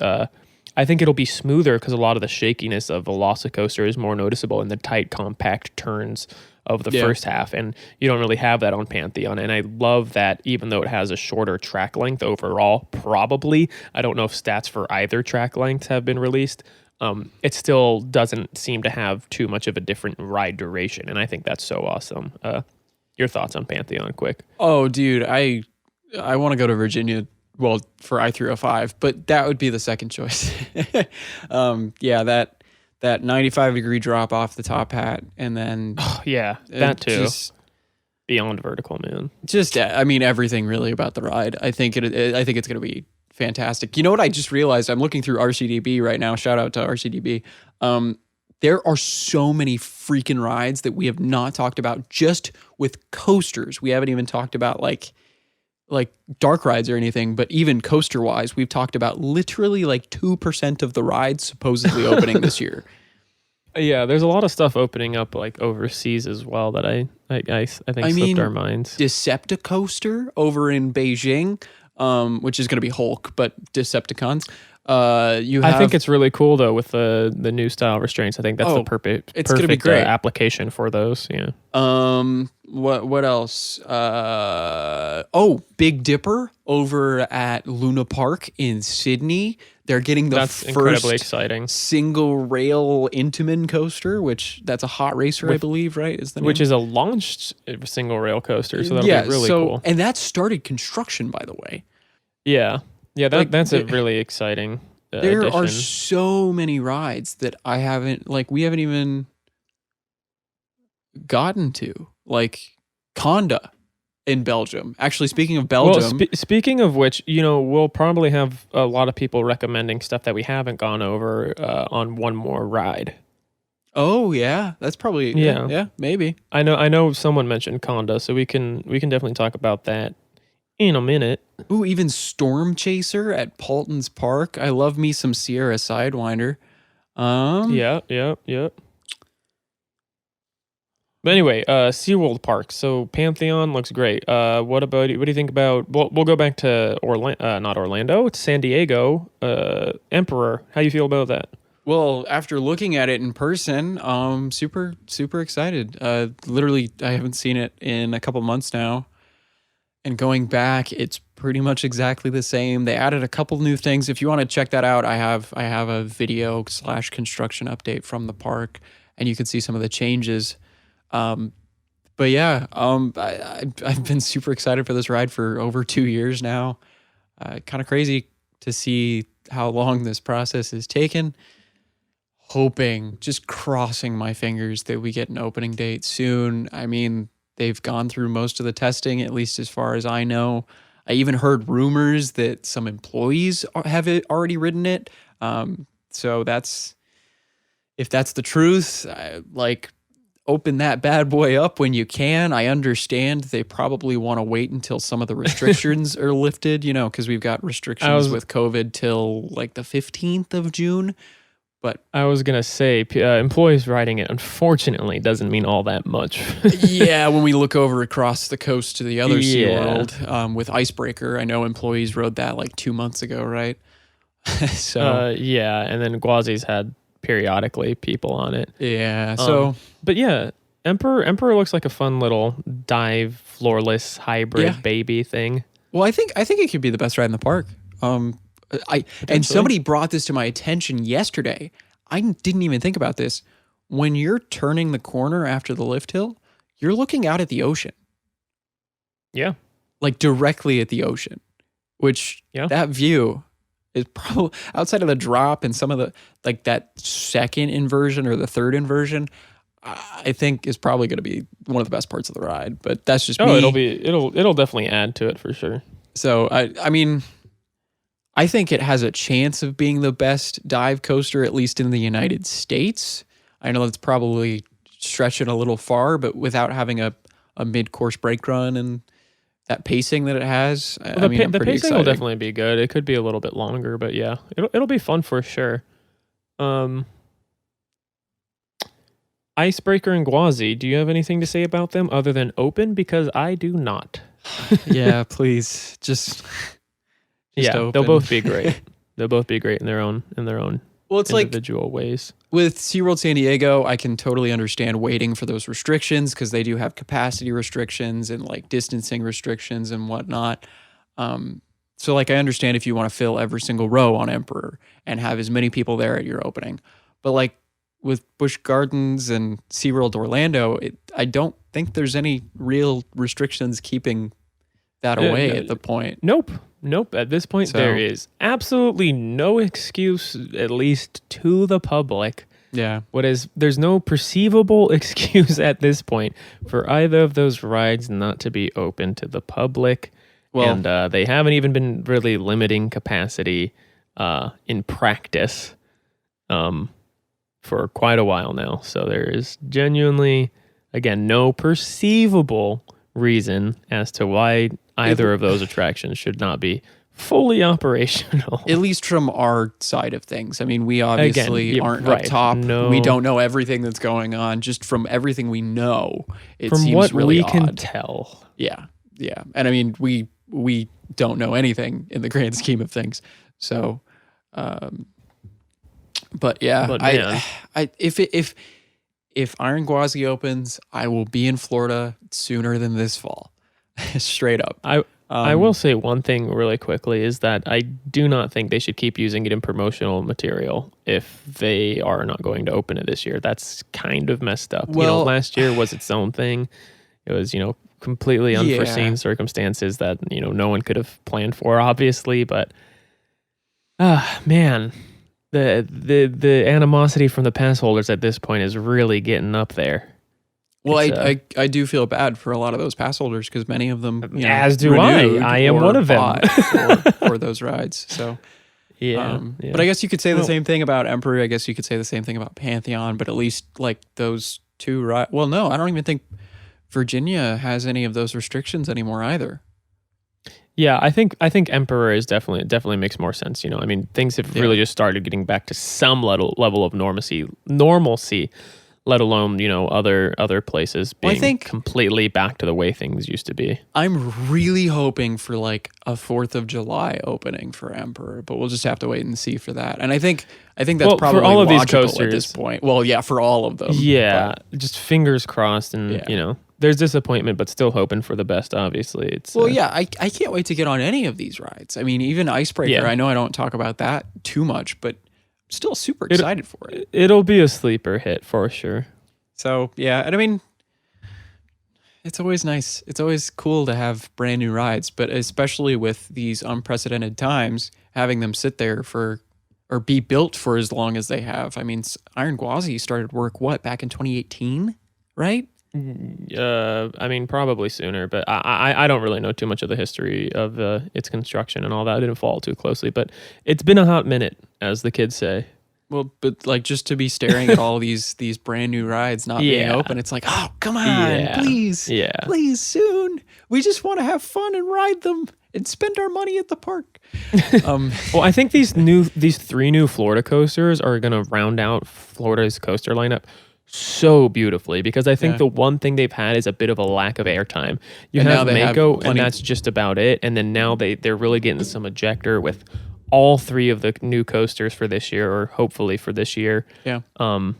I think it'll be smoother because a lot of the shakiness of Velocicoaster is more noticeable in the tight, compact turns of the first half, and you don't really have that on Pantheon. And I love that even though it has a shorter track length overall, probably, I don't know if stats for either track length have been released, it still doesn't seem to have too much of a different ride duration, and I think that's so awesome. Your thoughts on Pantheon, quick? Oh, dude, I want to go to Virginia. Well, for I-305, but that would be the second choice. Yeah, that 95-degree drop off the top hat, and then yeah, that too. Just beyond vertical, man. Just, I mean, everything really about the ride. I think it's going to be fantastic. You know what I just realized? I'm looking through RCDB right now. Shout out to RCDB. There are so many freaking rides that we have not talked about just with coasters. We haven't even talked about like dark rides or anything, but even coaster wise, we've talked about literally like 2% of the rides supposedly opening this year. Yeah, there's a lot of stuff opening up like overseas as well that I think slipped our minds. Decepticoaster over in Beijing, which is going to be Hulk, but Decepticons. I think it's really cool though with the new style restraints. I think that's the perfect gonna be great. application for those. Yeah. What else? Big Dipper over at Luna Park in Sydney. They're getting that's incredibly exciting single rail Intamin coaster, which that's a hot racer, I believe, right? Is the name? Which is a launched single rail coaster, so that'll be really cool. And that started construction, by the way. Yeah. Yeah, that's a really exciting there addition. Are so many rides that we haven't even gotten to, like Conda in Belgium. Actually, speaking of Belgium. Well, speaking of which, we'll probably have a lot of people recommending stuff that we haven't gone over on one more ride. Oh yeah, that's probably yeah, maybe. I know someone mentioned Conda, so we can definitely talk about that in a minute. Ooh, even Storm Chaser at Paulton's Park. I love me some Sierra Sidewinder. Yeah. But anyway, SeaWorld Park. So Pantheon looks great. What do you think about? We'll go back to not Orlando. It's San Diego. Emperor. How you feel about that? Well, after looking at it in person, super super excited. Literally, I haven't seen it in a couple months now. And going back, it's pretty much exactly the same. They added a couple new things. If you want to check that out, I have a video / construction update from the park, and you can see some of the changes. But yeah, I've been super excited for this ride for over 2 years now. Kind of crazy to see how long this process has taken. Hoping, just crossing my fingers that we get an opening date soon. I mean, they've gone through most of the testing, at least as far as I know. I even heard rumors that some employees have already ridden it. So if that's the truth, open that bad boy up when you can. I understand they probably want to wait until some of the restrictions are lifted, because we've got restrictions with COVID till like the 15th of June. But I was going to say, employees riding it, unfortunately, doesn't mean all that much. Yeah, when we look over across the coast to the other SeaWorld with Icebreaker, I know employees rode that like 2 months ago, right? Yeah, and then Gwazi's had periodically people on it. Yeah, so... but yeah, Emperor looks like a fun little dive, floorless, hybrid baby thing. Well, I think it could be the best ride in the park. And somebody brought this to my attention yesterday. I didn't even think about this. When you're turning the corner after the lift hill, you're looking out at the ocean. Yeah. Like directly at the ocean, which that view is probably outside of the drop and some of the, like that second inversion or the third inversion, I think is probably going to be one of the best parts of the ride, but that's just me. It'll definitely add to it for sure. So I mean, I think it has a chance of being the best dive coaster, at least in the United States. I know that's probably stretching a little far, but without having a mid-course brake run and that pacing that it has, the pacing excited. Will definitely be good. It could be a little bit longer, but yeah, it'll be fun for sure. Icebreaker and Gwazi, do you have anything to say about them other than open? Because I do not. Yeah, please. Just yeah, open. They'll both be great. They'll both be great in their own Well, it's individual ways. With SeaWorld San Diego, I can totally understand waiting for those restrictions because they do have capacity restrictions and like distancing restrictions and whatnot. So like I understand if you want to fill every single row on Emperor and have as many people there at your opening. But like with Busch Gardens and SeaWorld Orlando, I don't think there's any real restrictions keeping that away at the point. Nope. At this point, there is absolutely no excuse, at least to the public. Yeah. There's no perceivable excuse at this point for either of those rides not to be open to the public. Well, and they haven't even been really limiting capacity in practice for quite a while now. So there is genuinely, again, no perceivable reason as to why either of those attractions should not be fully operational. At least from our side of things. I mean, we obviously aren't up top. No. We don't know everything that's going on. Just from everything we know, it from seems what really we odd. can tell. Yeah. And I mean, we don't know anything in the grand scheme of things. So, but yeah, if Iron Gwazi opens, I will be in Florida sooner than this fall. Straight up. I will say one thing really quickly is that I do not think they should keep using it in promotional material if they are not going to open it this year. That's kind of messed up. Well, last year was its own thing. It was, completely unforeseen circumstances that, no one could have planned for, obviously, but man, the animosity from the pass holders at this point is really getting up there. Well, I do feel bad for a lot of those pass holders because many of them, as do I am one of them for those rides. So yeah. But I guess you could say the same thing about Emperor. I guess you could say the same thing about Pantheon. But at least like those two rides. Well, no, I don't even think Virginia has any of those restrictions anymore either. Yeah, I think Emperor is definitely makes more sense. I mean, things have really just started getting back to some level of normalcy. Let alone, other places being completely back to the way things used to be. I'm really hoping for like a 4th of July opening for Emperor, but we'll just have to wait and see for that. And I think that's probably for all of these logical coasters at this point. Well, yeah, for all of them. Yeah, just fingers crossed, and there's disappointment, but still hoping for the best. Obviously, it's I can't wait to get on any of these rides. I mean, even Icebreaker. I know I don't talk about that too much, but still super excited for it. It'll be a sleeper hit for sure. So yeah, and I mean, it's always nice. It's always cool to have brand new rides, but especially with these unprecedented times, having them sit there or be built for as long as they have. I mean, Iron Gwazi started work back in 2018, right? I mean, probably sooner, but I don't really know too much of the history of its construction and all that. I didn't follow too closely, but it's been a hot minute, as the kids say. Well, but like just to be staring at all these brand new rides not being open, it's like, oh, come on, please, soon. We just want to have fun and ride them and spend our money at the park. Well, I think these 3 new Florida coasters are going to round out Florida's coaster lineup so beautifully, because I think the one thing they've had is a bit of a lack of airtime. You have Mako, and that's just about it. And then now they're really getting some ejector with all 3 of the new coasters for this year, or hopefully for this year. Yeah. I'm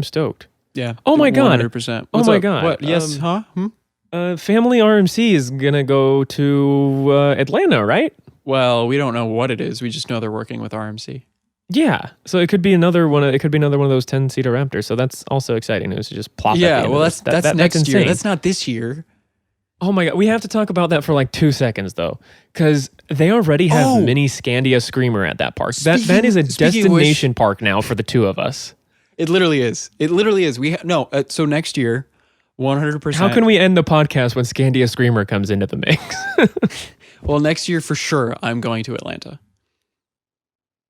stoked. Yeah. Oh my God. 100%. Oh my God. What? Yes. Family RMC is gonna go to Atlanta, right? Well, we don't know what it is. We just know they're working with RMC. Yeah, so it could be another one. It could be another one of those 10-seater Raptors. So that's also exciting news to just plop. Yeah, well, that's next year. That's not this year. Oh my God, we have to talk about that for like 2 seconds though, because they already have mini Scandia Screamer at that park. That is a destination park now for the 2 of us. It literally is. So next year, 100%. How can we end the podcast when Scandia Screamer comes into the mix? Well, next year for sure, I'm going to Atlanta.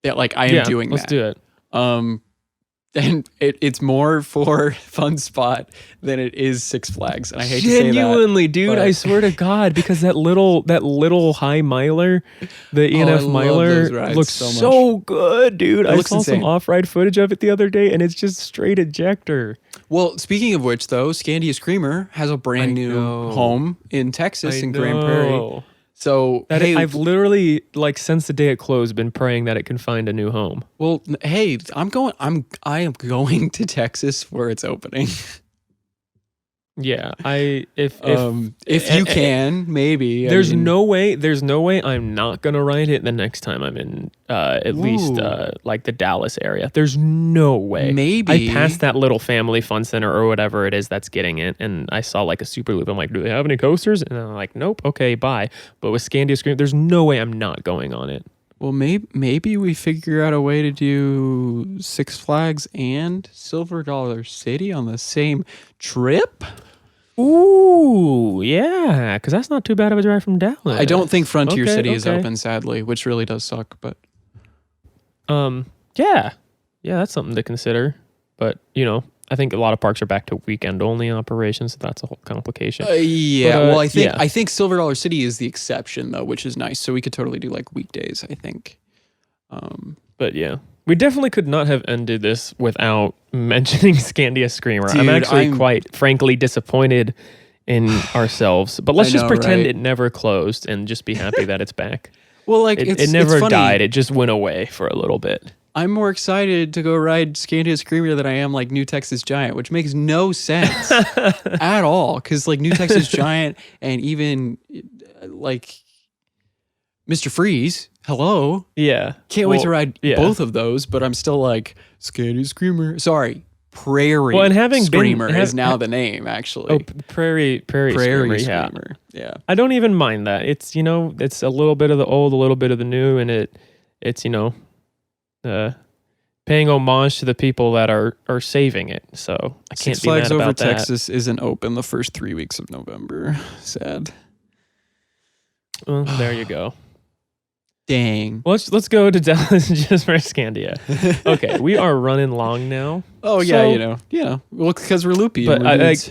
Yeah, like I am doing that. Let's do it. And it's more for Fun Spot than it is Six Flags. And I hate to say that. Genuinely, dude, I swear to God, because that little high miler, the ENF miler, looks so good, dude. I saw some off-ride footage of it the other day, and it's just straight ejector. Well, speaking of which, though, Scandia Screamer has a brand new home in Texas in Grand Prairie. So hey, I've literally, like, since the day it closed, been praying that it can find a new home. well, hey, I am going to Texas where it's opening. Yeah, if If you can, maybe. there's no way I'm not gonna ride it the next time I'm in at least like the Dallas area. There's no way. Maybe. I passed that little family fun center or whatever it is that's getting it, and I saw like a super loop. I'm like, do they have any coasters? And I'm like, nope. Okay, bye. But with Scandia Scream, there's no way I'm not going on it. Well, maybe we figure out a way to do Six Flags and Silver Dollar City on the same trip. Ooh, yeah, because that's not too bad of a drive from Dallas. I don't think Frontier Okay, City is okay. open, sadly, which really does suck. But yeah, that's something to consider. But I think a lot of parks are back to weekend only operations, so that's a whole complication. yeah, But, well, I think yeah. I think Silver Dollar City is the exception though, which is nice. So we could totally do like weekdays, I think. But yeah, we definitely could not have ended this without mentioning Scandia Screamer. Dude, I'm actually quite frankly disappointed in ourselves. But let's I just know, pretend right? it never closed and just be happy that it's back. Well, like It never funny. died. It just went away for a little bit. I'm more excited to go ride Scandia Screamer than I am like New Texas Giant, which makes no sense at all. Because like New Texas Giant and even like Mr. Freeze, hello, Yeah. can't wait to ride yeah. both of those. But I'm still like Scandia Screamer. Sorry, Prairie Well, and having Screamer been- is now the name actually. Oh, Prairie Screamer, yeah. Screamer. Yeah. I don't even mind that. It's it's a little bit of the old, a little bit of the new, and it's paying homage to the people that are saving it. So I can't Six be mad Flags over about that. Texas isn't open the first 3 weeks of November. Sad. Well, there you go. Dang. Well, let's go to Dallas just for Scandia. Okay, we are running long now. Oh yeah, So- Well, because we're loopy. But and we're I- dudes.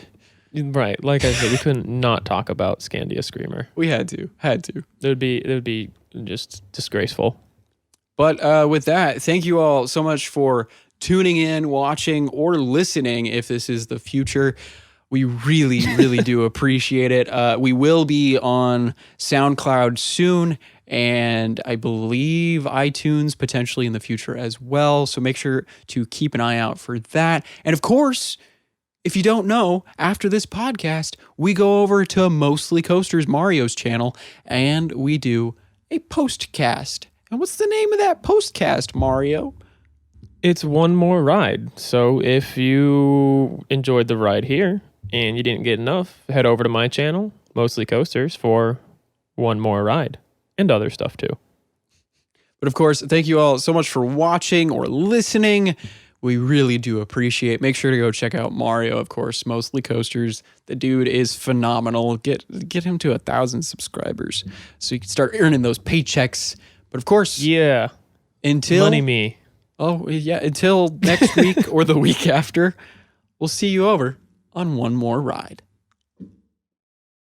Right, like I said, we couldn't not talk about Scandia Screamer. We had to. It would be just disgraceful. But with that, thank you all so much for tuning in, watching, or listening if this is the future. We really, really do appreciate it. We will be on SoundCloud soon, and I believe iTunes potentially in the future as well. So make sure to keep an eye out for that. And of course, if you don't know, after this podcast, we go over to Mostly Coasters Mario's channel, and we do a postcast. And what's the name of that postcast, Mario? It's one more ride. So if you enjoyed the ride here and you didn't get enough, head over to my channel, Mostly Coasters, for one more ride and other stuff too. But of course, thank you all so much for watching or listening. We really do appreciate it. Make sure to go check out Mario, of course, Mostly Coasters. The dude is phenomenal. Get him to 1,000 subscribers so you can start earning those paychecks. But of course, Yeah. until Money me. until next week or the week after, we'll see you over on one more ride.